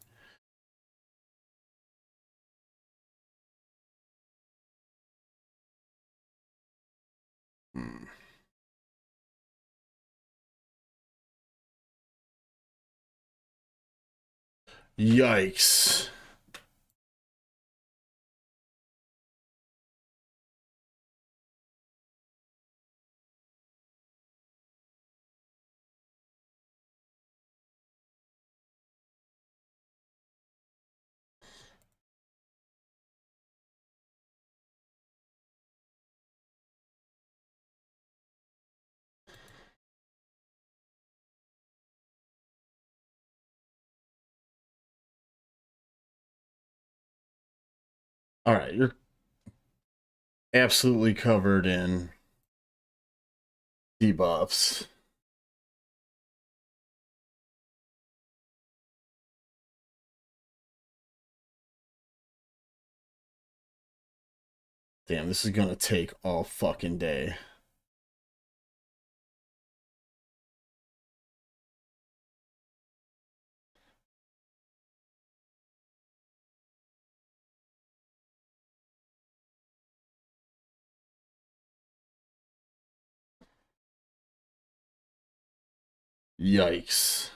Speaker 1: Hmm. Yikes. All right, you're absolutely covered in debuffs. Damn, this is gonna take all fucking day. Yikes.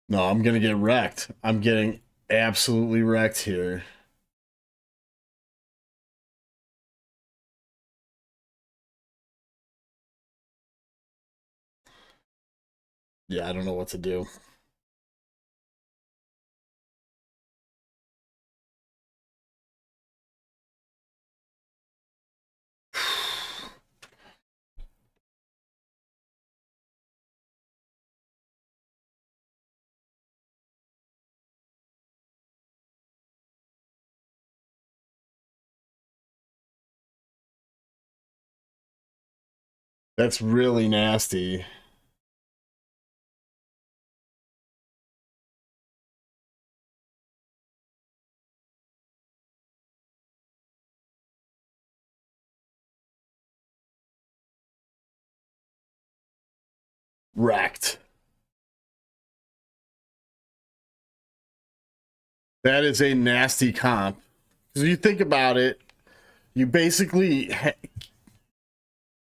Speaker 1: No, I'm gonna get wrecked. I'm getting absolutely wrecked here. Yeah, I don't know what to do. That's really nasty. Wrecked. That is a nasty comp. Because you think about it, you basically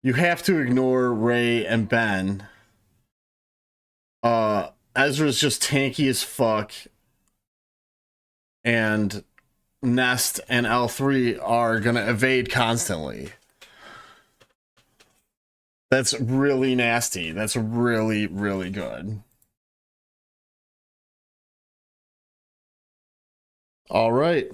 Speaker 1: you have to ignore Ray and Ben. Ezra's just tanky as fuck, and Nest and L3 are gonna evade constantly. That's really nasty. That's really, really good. All right.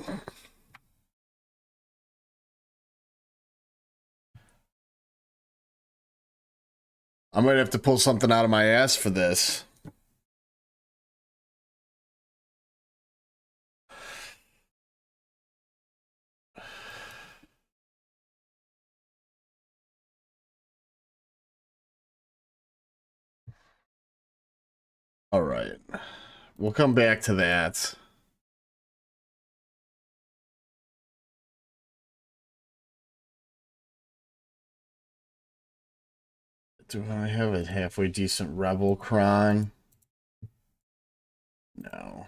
Speaker 1: I might have to pull something out of my ass for this. All right. We'll come back to that. Do I have a halfway decent Rebel Cron? No.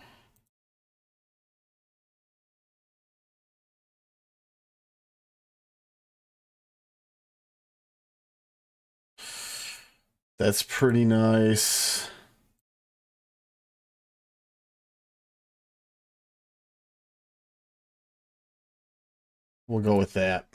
Speaker 1: That's pretty nice. We'll go with that.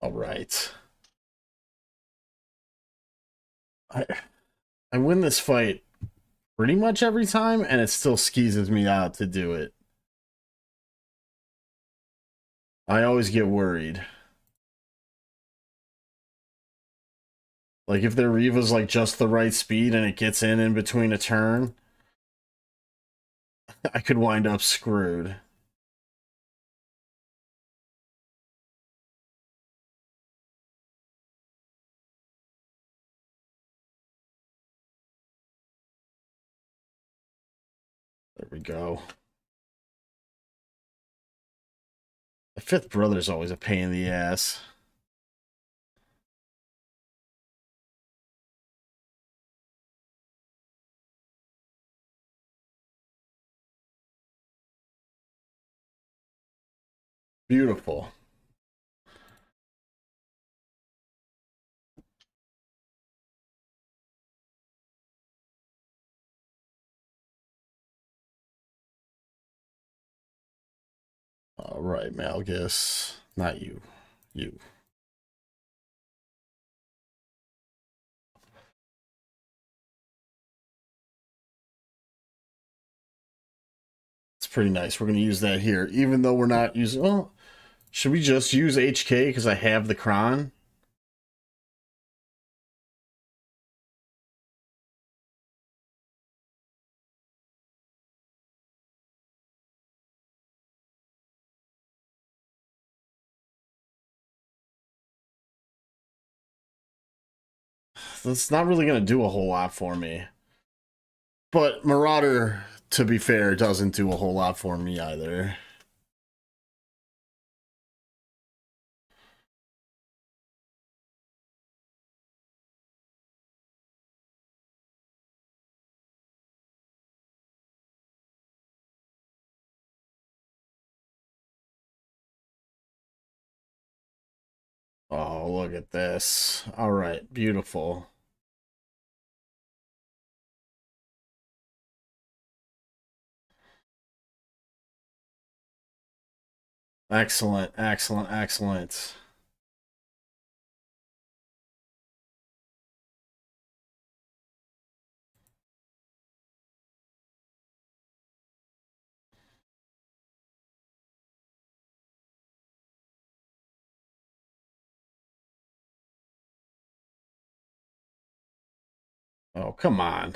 Speaker 1: All right. I I win this fight pretty much every time, and it still skeezes me out to do it. I always get worried. Like if their Reva's like just the right speed and it gets in between a turn, I could wind up screwed. There we go. The fifth brother's always a pain in the ass. Beautiful. All right, Malgus. Not you. You. It's pretty nice. We're going to use that here, even though we're not using. Well, should we just use HK because I have the Kron? That's not really going to do a whole lot for me. But Marauder, to be fair, doesn't do a whole lot for me either. Oh, look at this. All right, beautiful. Excellent, excellent, excellent. Oh, come on.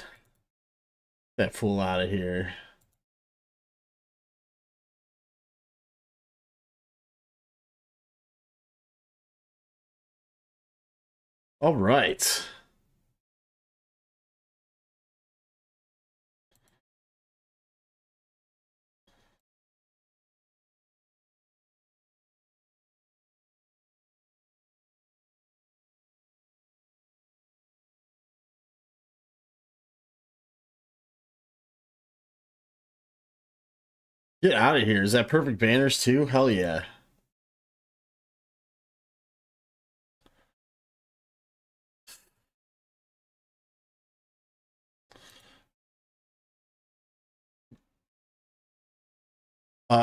Speaker 1: That fool out of here. All right. Get out of here. Is that perfect banners too? Hell yeah.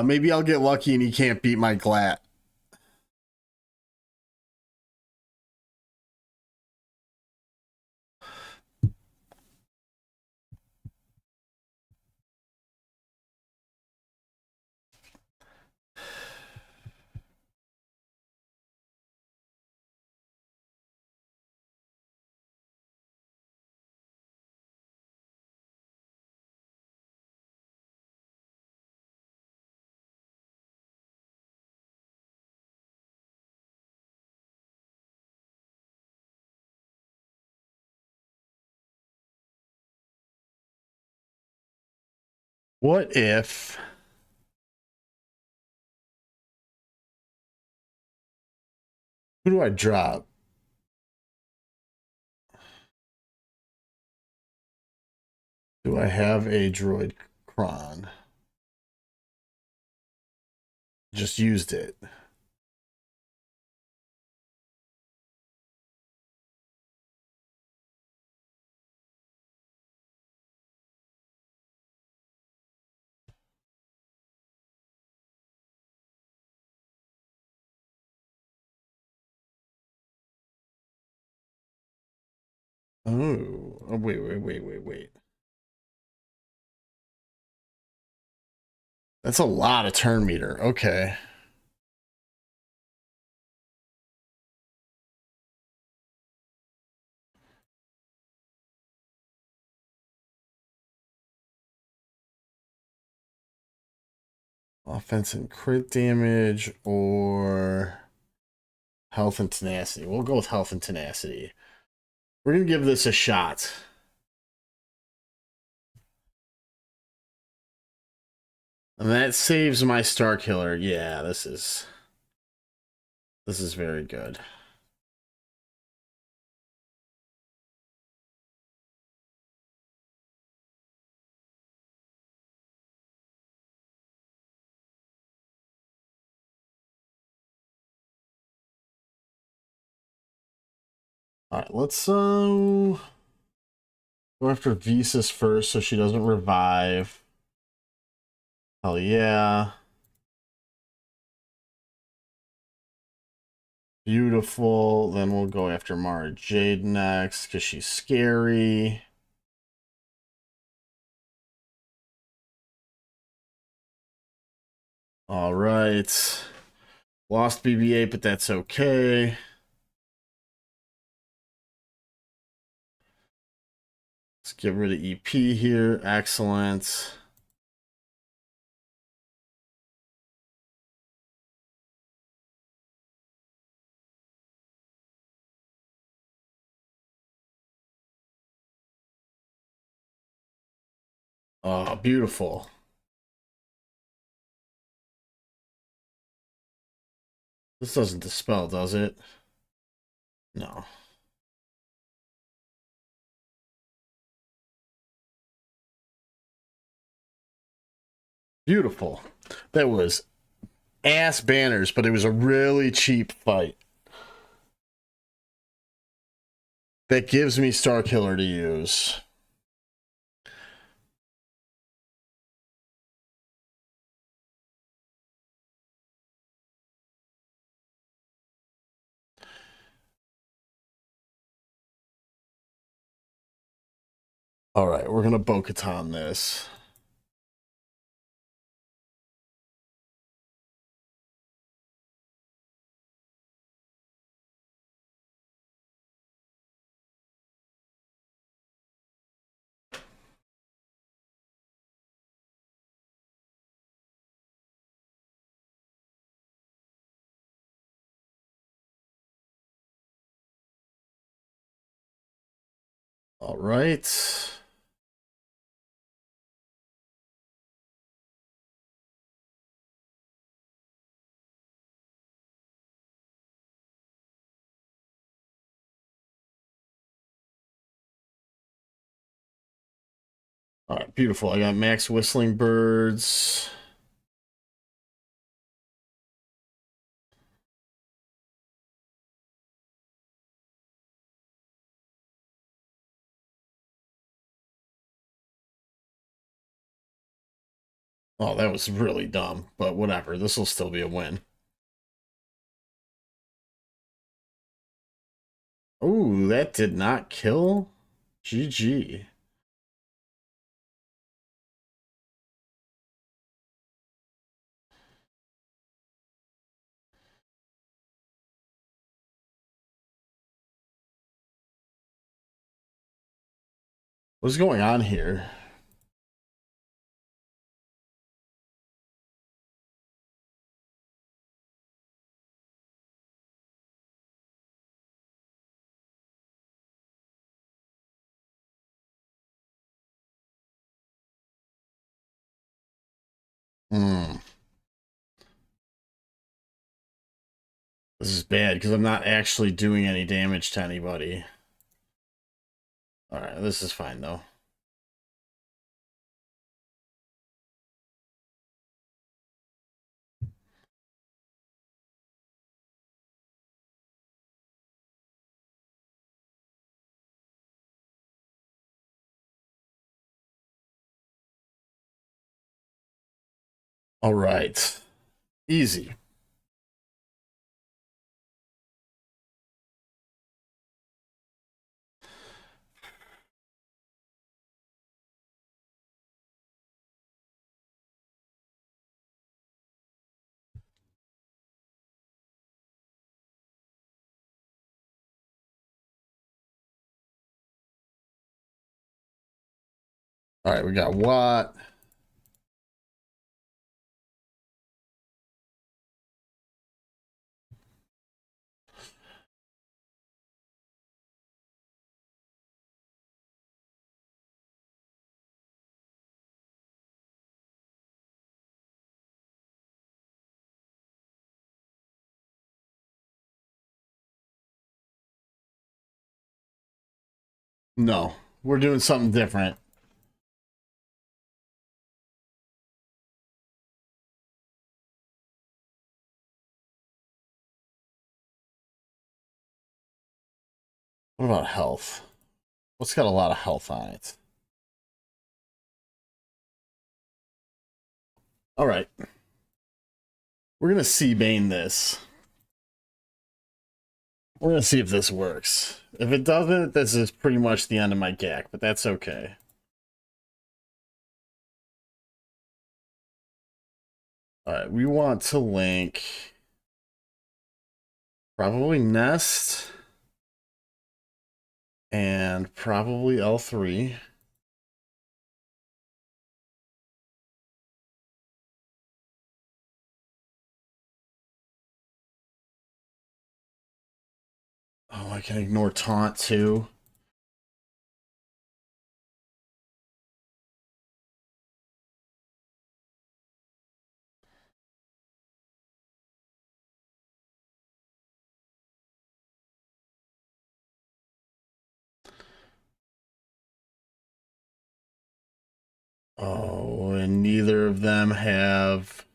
Speaker 1: Maybe I'll get lucky and he can't beat my Glat. What if... Who do I drop? Do I have a droid Kron? Just used it. Oh, wait. That's a lot of turn meter. Okay. Offense and crit damage or health and tenacity. We'll go with health and tenacity. We're going to give this a shot. And that saves my Star Killer. Yeah, this is very good. All right, let's go after Visas first so she doesn't revive. Hell yeah. Beautiful. Then we'll go after Mara Jade next because she's scary. All right. Lost BB-8, but that's okay. Let's get rid of EP here. Excellent. Oh, beautiful. This doesn't dispel, does it? No. Beautiful. That was ass banners, but it was a really cheap fight. That gives me Star Killer to use. All right, we're going to Bo-Katan this. All right. All right, beautiful. I got Max Whistling Birds. Oh, that was really dumb, but whatever. This will still be a win. Oh, that did not kill? GG. What's going on here? Hmm. This is bad because I'm not actually doing any damage to anybody. All right, this is fine though. All right. Easy. All right, we got what? No, we're doing something different. What about health? What's got a lot of health on it? All right. We're going to Seabane this. We're going to see if this works. If it doesn't, this is pretty much the end of my GAC, but that's okay. All right, we want to link probably Nest and probably L3. Oh, I can ignore Taunt too. Oh, and neither of them have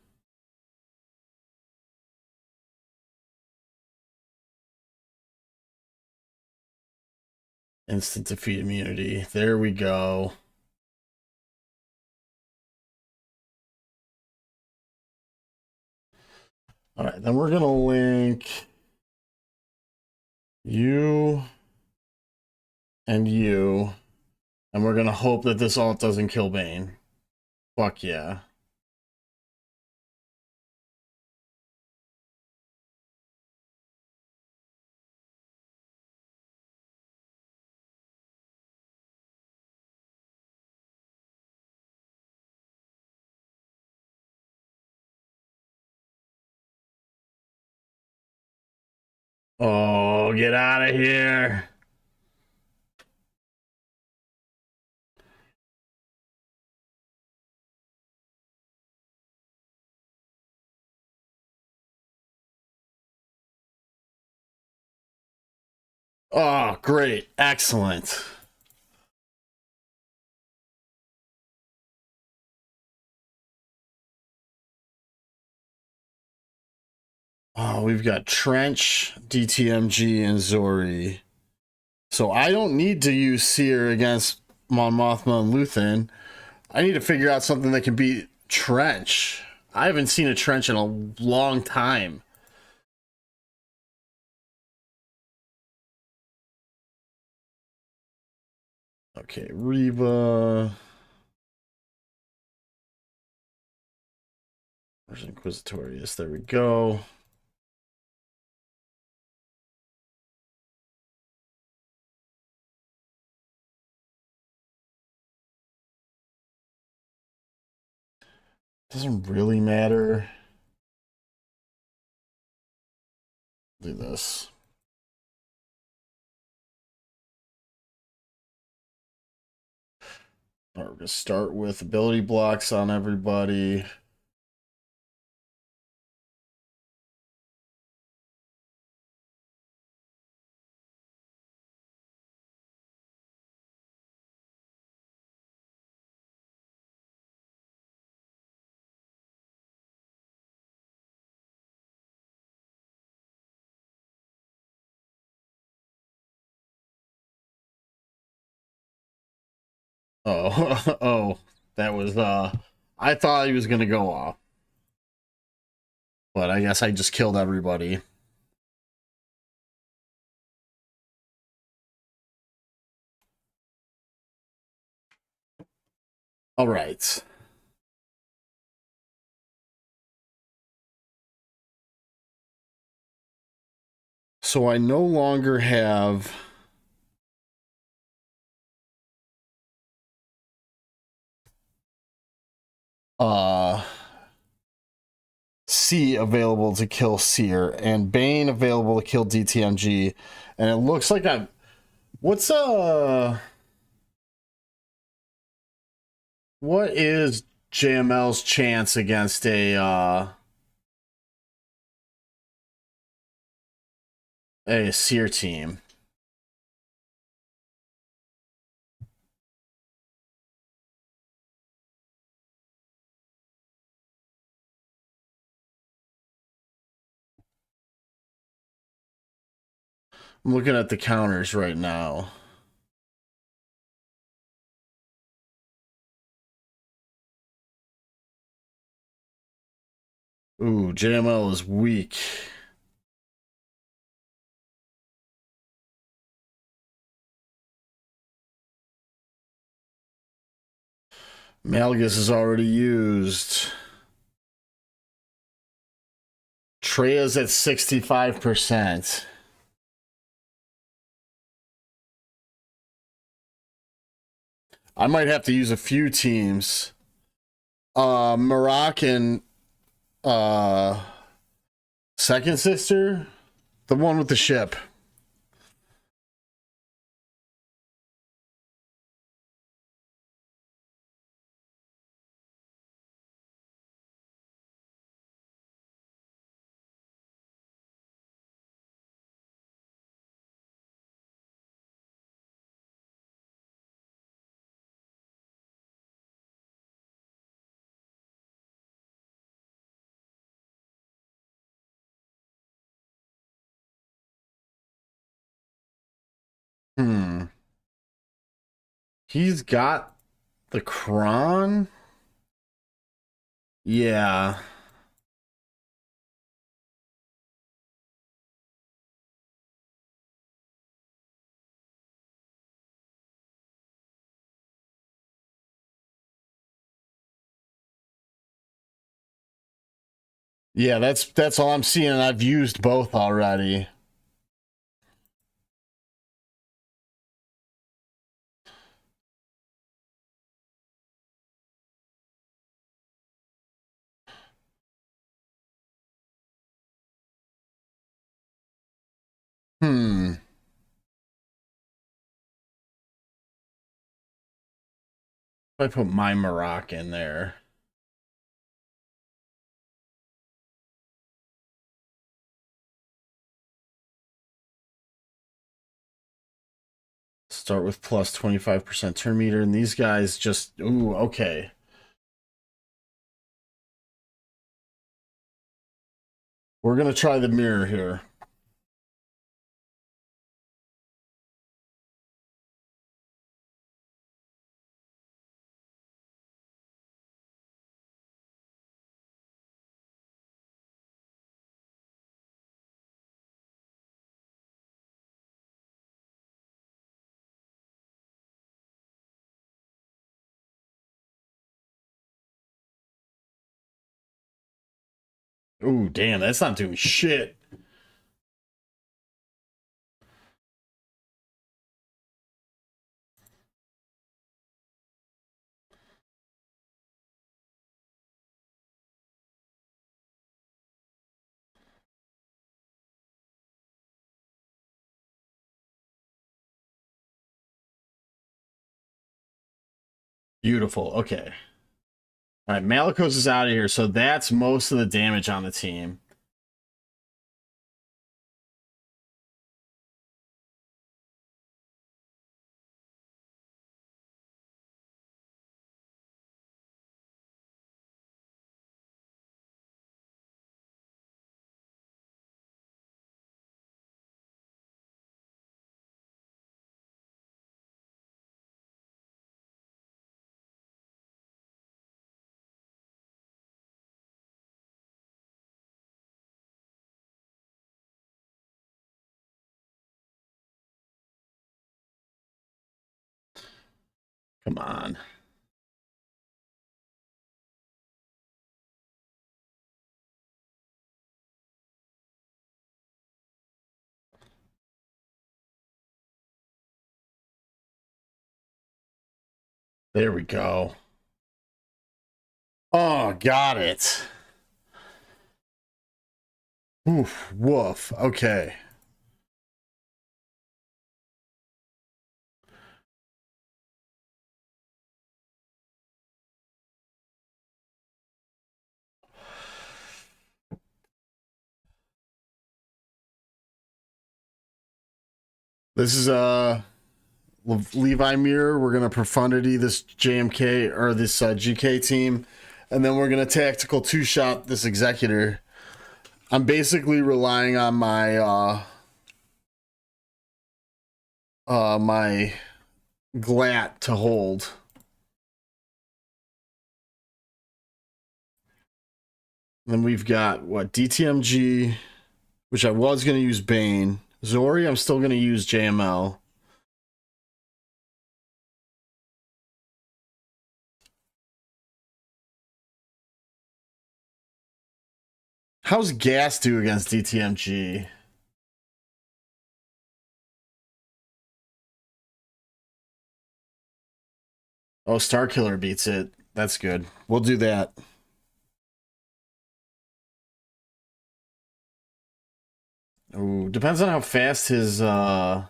Speaker 1: instant defeat immunity. There we go. All right, then we're going to link you and you, and we're going to hope that this ult doesn't kill Bane. Fuck yeah. Oh, get out of here. Oh, great. Excellent. Oh, we've got Trench, DTMG, and Zori. So I don't need to use Seer against Mon Mothma and Luthen. I need to figure out something that can beat Trench. I haven't seen a Trench in a long time. Okay, Reva. Where's Inquisitorius? There we go. Doesn't really matter. Do this. All right, we're gonna start with ability blocks on everybody. Oh, oh, that was I thought he was gonna go off. But I guess I just killed everybody. All right. So I no longer have uh C available to kill Seer and Bane available to kill DTMG. And it looks like I'm what's what is JML's chance against a Seer team? I'm looking at the counters right now. Ooh, JML is weak. Malgus is already used. Treya's at 65%. I might have to use a few teams. Moroccan second sister, the one with the ship. Hmm. He's got the Kron. Yeah. Yeah, that's all I'm seeing, and I've used both already. Hmm. If I put my Maroc in there. Start with plus 25% turn meter, and these guys just ooh, okay. We're gonna try the mirror here. Ooh, damn, that's not doing shit. Beautiful. Okay. All right, Malikos is out of here, so that's most of the damage on the team. Come on. There we go. Oh, got it. Oof, woof. Okay. This is Levi Mirror. We're gonna profundity this JMK or this GK team, and then we're gonna tactical two shot this executor. I'm basically relying on my my glat to hold. Then we've got what, DTMG, which I was going to use Bane. Zori, I'm still going to use JML. How's Gas do against DTMG? Oh, Starkiller beats it. That's good. We'll do that. Ooh, depends on how fast his ooh.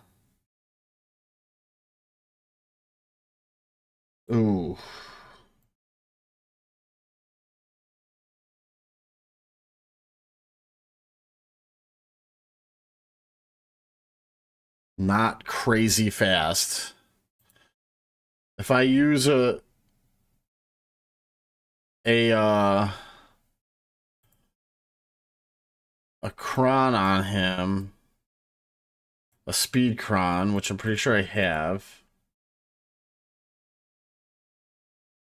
Speaker 1: Not crazy fast. If I use a cron on him, a speed cron, which I'm pretty sure I have.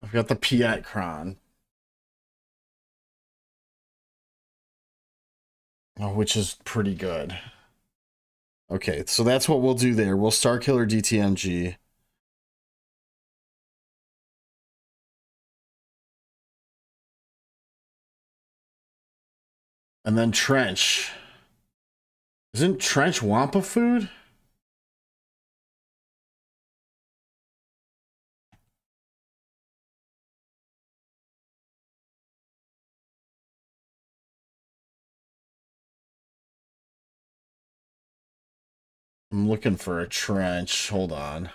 Speaker 1: I've got the Piet cron. Which is pretty good. Okay, so that's what we'll do there. We'll Starkiller DTMG. And then Trench. Isn't Trench Wampa food? I'm looking for a Trench. Hold on.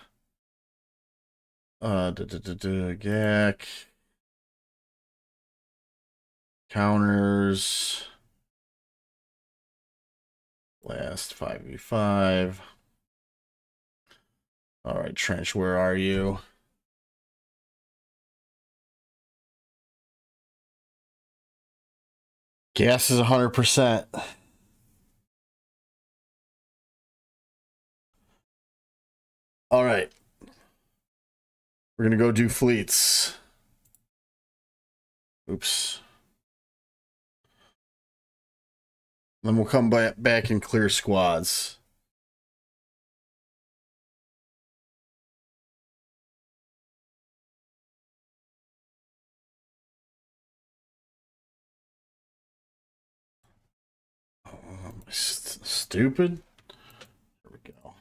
Speaker 1: GAC. Counters. Last 5v5. All right, Trench, where are you? Gas is 100%. All right. We're going to go do fleets. Oops. Then we'll come back and clear squads. Stupid. There we go.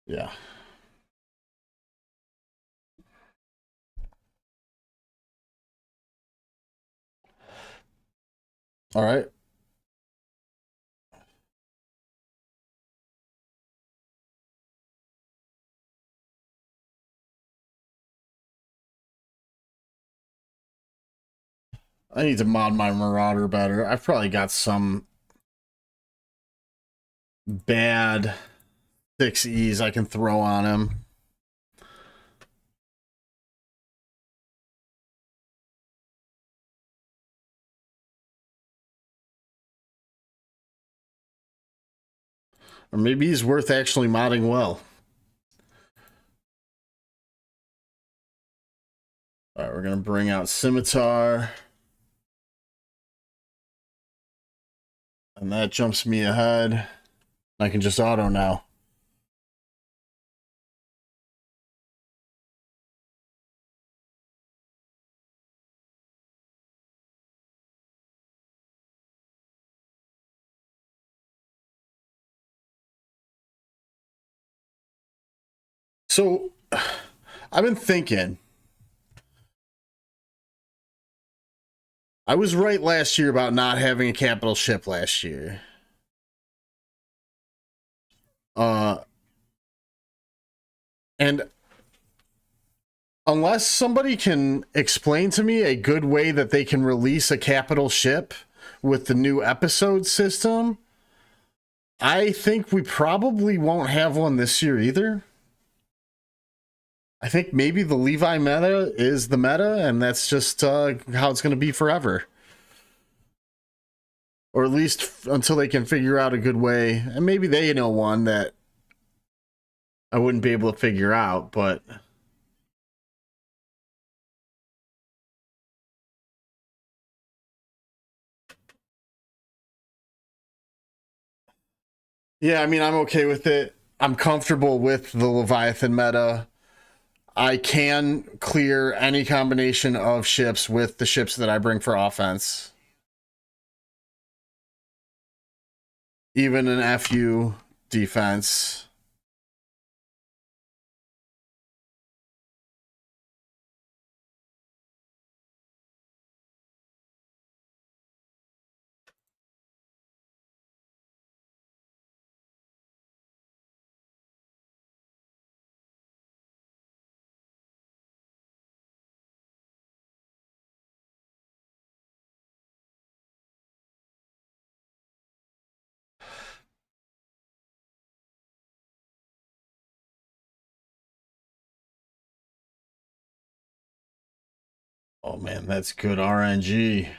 Speaker 1: Yeah. All right. I need to mod my Marauder better. I've probably got some bad 6Es I can throw on him. Or maybe he's worth actually modding well. All right, we're going to bring out Scimitar. And that jumps me ahead. I can just auto now. So, I've been thinking. I was right last year about not having a capital ship last year. And unless somebody can explain to me a good way that they can release a capital ship with the new episode system, I think we probably won't have one this year either. I think maybe the Levi meta is the meta, and that's just how it's going to be forever. or at least until they can figure out a good way. And maybe they know one that I wouldn't be able to figure out, but yeah, I mean, I'm okay with it. I'm comfortable with the Leviathan meta. I can clear any combination of ships with the ships that I bring for offense. Even an FU defense. Oh man, that's good RNG.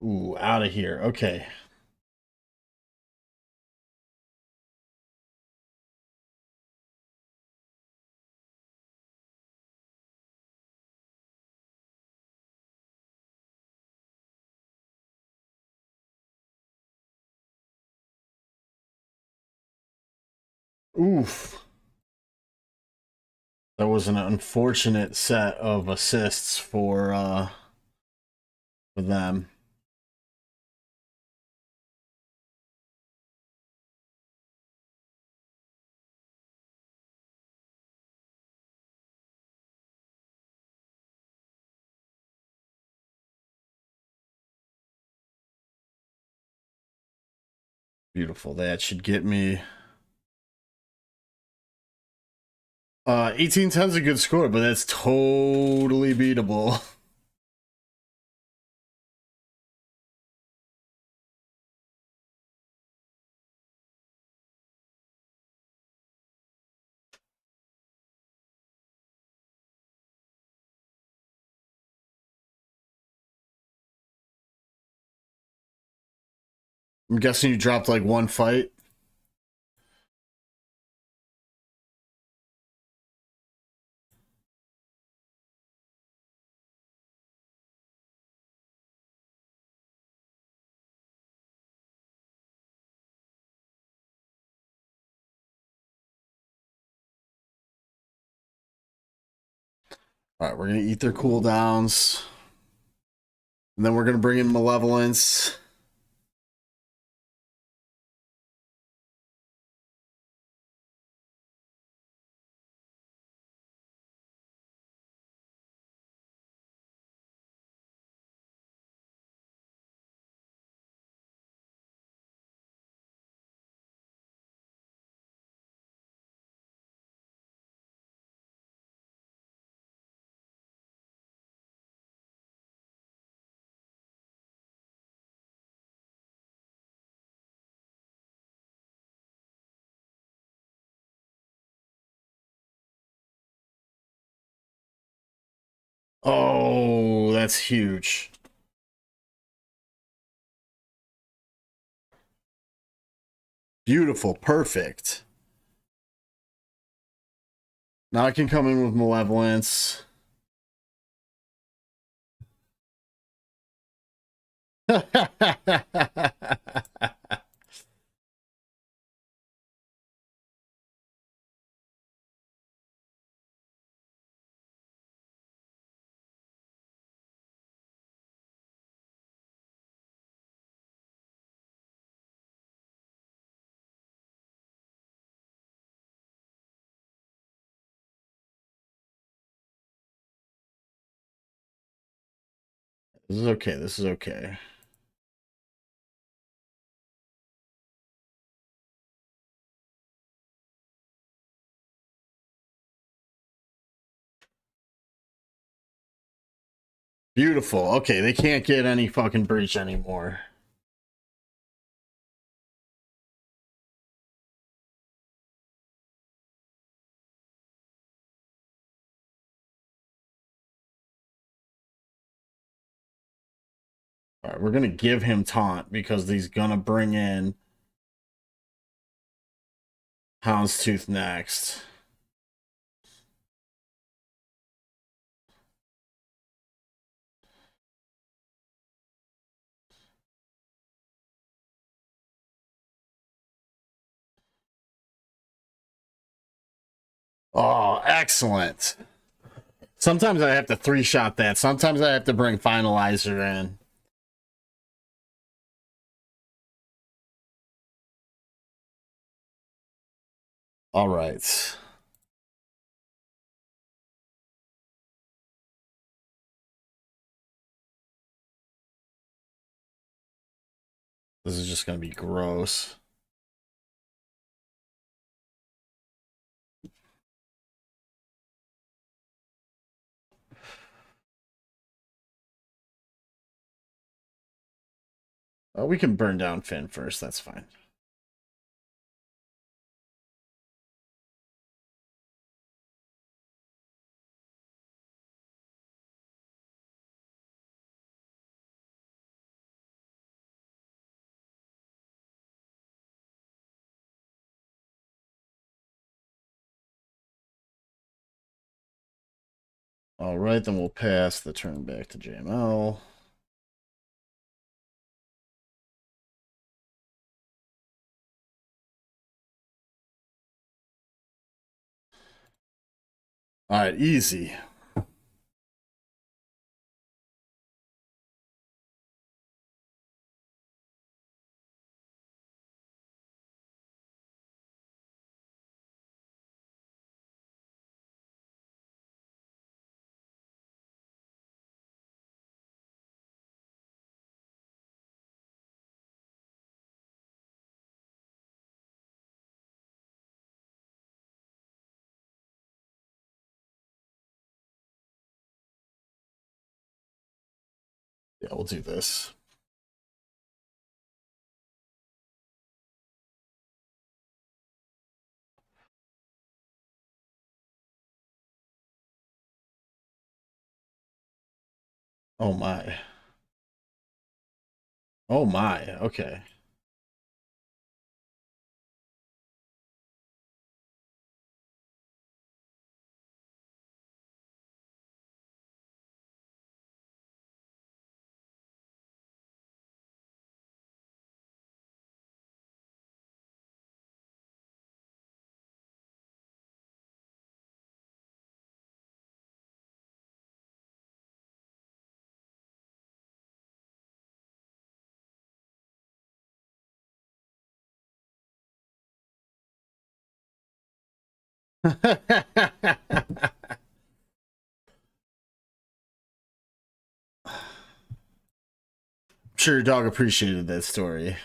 Speaker 1: Ooh, out of here. Okay. Oof. That was an unfortunate set of assists for them. Beautiful. That should get me 1810's a good score, but that's totally beatable. I'm guessing you dropped like one fight. All right, we're gonna eat their cooldowns, and then we're gonna bring in Malevolence. Oh, that's huge. Beautiful, perfect. Now I can come in with Malevolence. This is okay. This is okay. Beautiful. Okay, they can't get any fucking breach anymore. All right, we're gonna give him taunt because he's gonna bring in Houndstooth next. Oh, excellent. Sometimes I have to 3-shot that. Sometimes I have to bring Finalizer in. All right. This is just going to be gross. We can burn down Finn first. That's fine. All right, then we'll pass the turn back to JML. All right, easy. Yeah, we'll do this. Oh my. Oh my. Okay. Sure, your dog appreciated that story.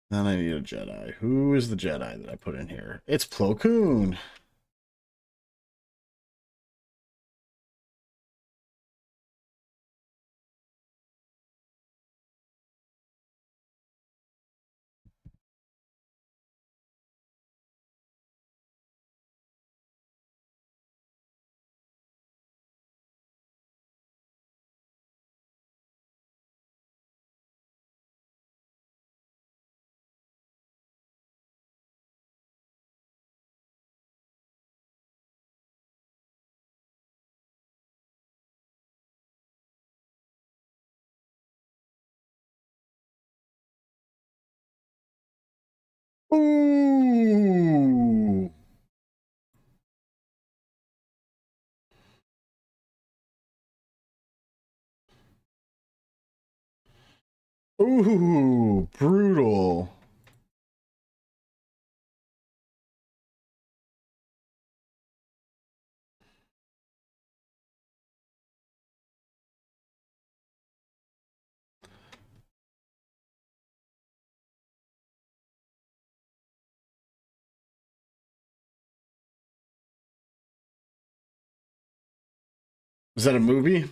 Speaker 1: Then I need a Jedi. Who is the Jedi that I put in here? It's Plo Koon. Ooh. Ooh, brutal. Is that a movie?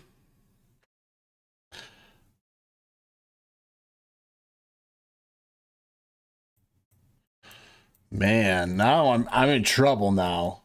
Speaker 1: Man, now I'm in trouble now.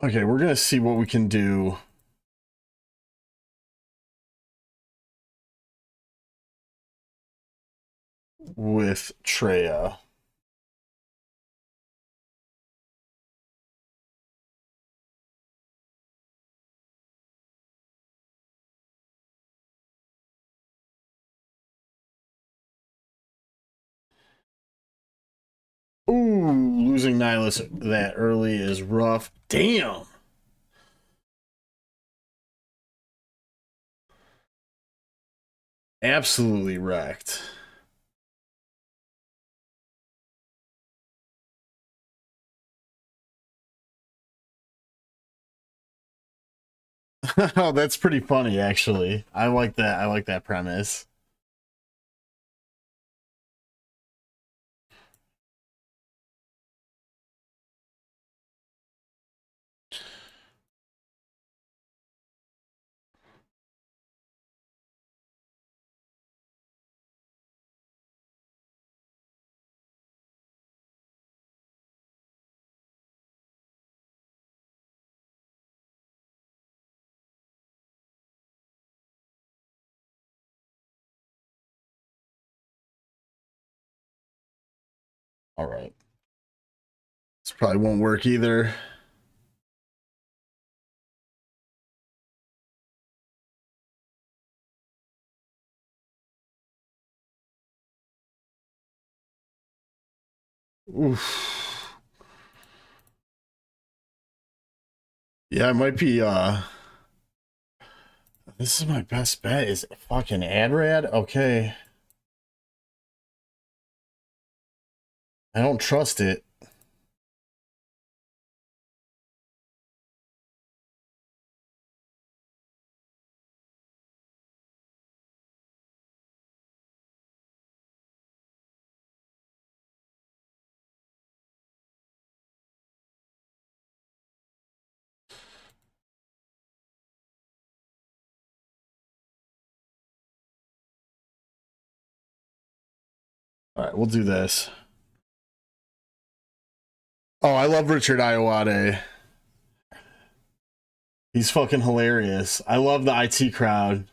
Speaker 1: Okay, we're gonna see what we can do. With Treya. Ooh, losing Nihilus that early is rough. Damn. Absolutely wrecked. Oh, that's pretty funny, actually. I like that. I like that premise. All right. This probably won't work either. Oof. Yeah, it might be this is my best bet. Is fucking Adrad? Okay. I don't trust it. All right, we'll do this. Oh, I love Richard Iowade. He's fucking hilarious. I love the IT crowd.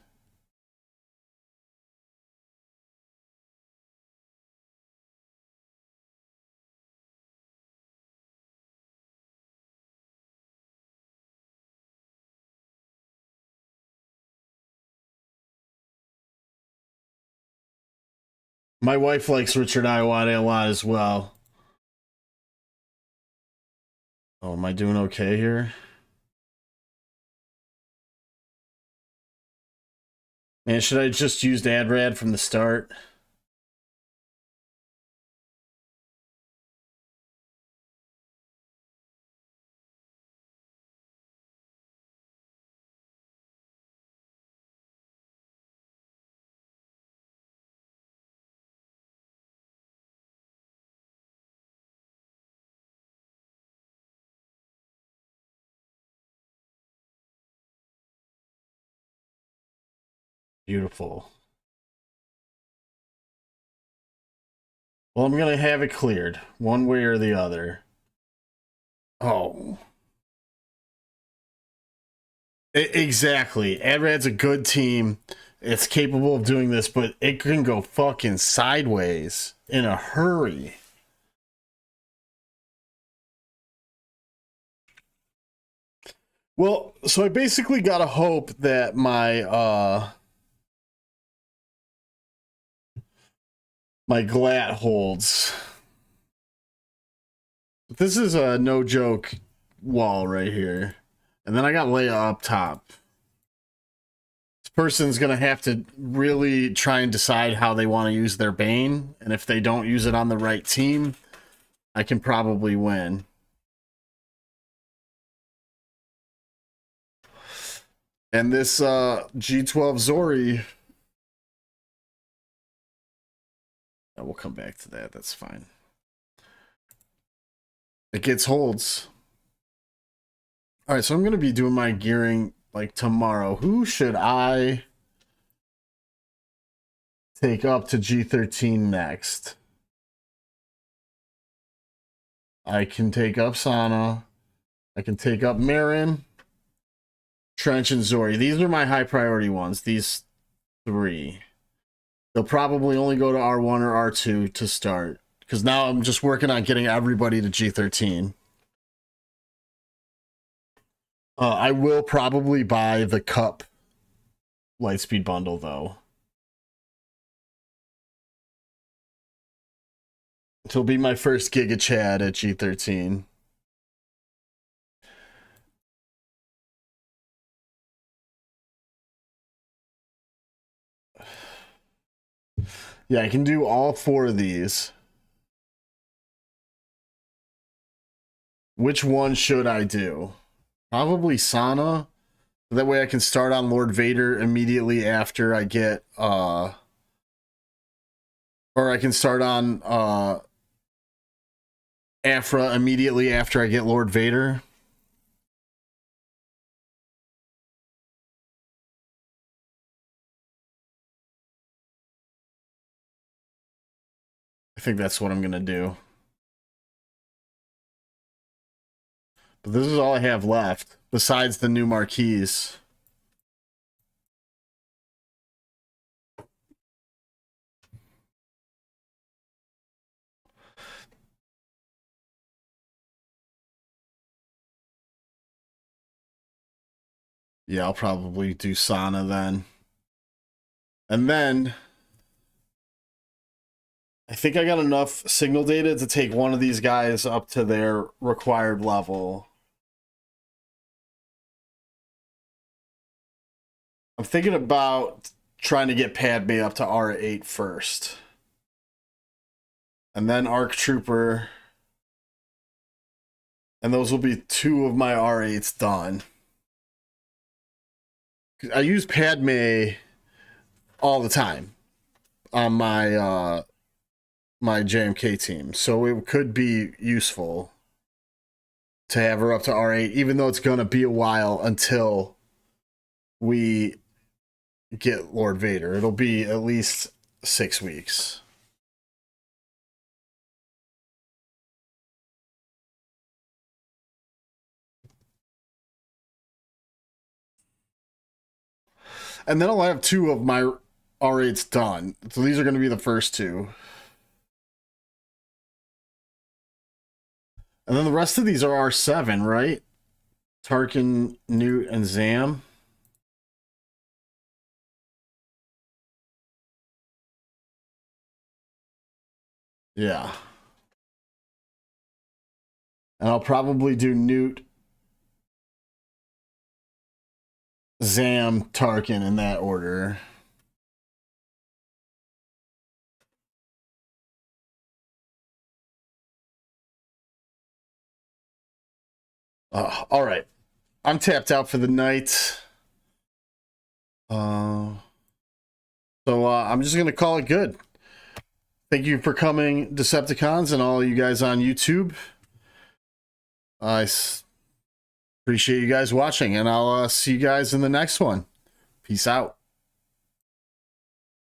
Speaker 1: My wife likes Richard Iowade a lot as well. Oh, am I doing okay here? Man, should I just use Adrad from the start? Beautiful. Well, I'm gonna have it cleared, one way or the other. Oh. Exactly. Adrad's a good team. It's capable of doing this, but it can go fucking sideways in a hurry. Well, so I basically gotta hope that my glat holds. This is a no joke wall right here. And then I got Leia up top. person's going to have to really try and decide how they want to use their Bane. And if they don't use it on the right team, I can probably win. And this G12 Zori, we'll come back to that. That's fine. It gets holds. All right, so I'm going to be doing my gearing like tomorrow. Who should I take up to G13 next? I can take up Sana. I can take up Marin, Trench, and Zori. These are my high priority ones. These three. They'll probably only go to R1 or R2 to start. Because now I'm just working on getting everybody to G13. I will probably buy the Cup Lightspeed bundle, though. It'll be my first Giga Chad at G13. Yeah, I can do all 4 of these. Which one should I do? Probably Sana. That way I can start on Lord Vader immediately after I get, or I can start on, Afra immediately after I get Lord Vader. I think that's what I'm going to do. But this is all I have left, besides the new marquees. Yeah, I'll probably do Sana then. And then I think I got enough signal data to take one of these guys up to their required level. I'm thinking about trying to get Padme up to R8 first. And then Arc Trooper. And those will be 2 of my R8s done. I use Padme all the time on my my JMK team, so it could be useful to have her up to R8, even though it's gonna be a while until we get Lord Vader. It'll be at least 6 weeks. And then I'll have 2 of my R8s done. So these are going to be the first 2. And then the rest of these are R7, right? Tarkin, Newt, and Zam. Yeah. And I'll probably do Newt, Zam, Tarkin in that order. All right. I'm tapped out for the night. So I'm just going to call it good. Thank you for coming, Decepticons, and all you guys on YouTube. I appreciate you guys watching, and I'll see you guys in the next one. Peace out.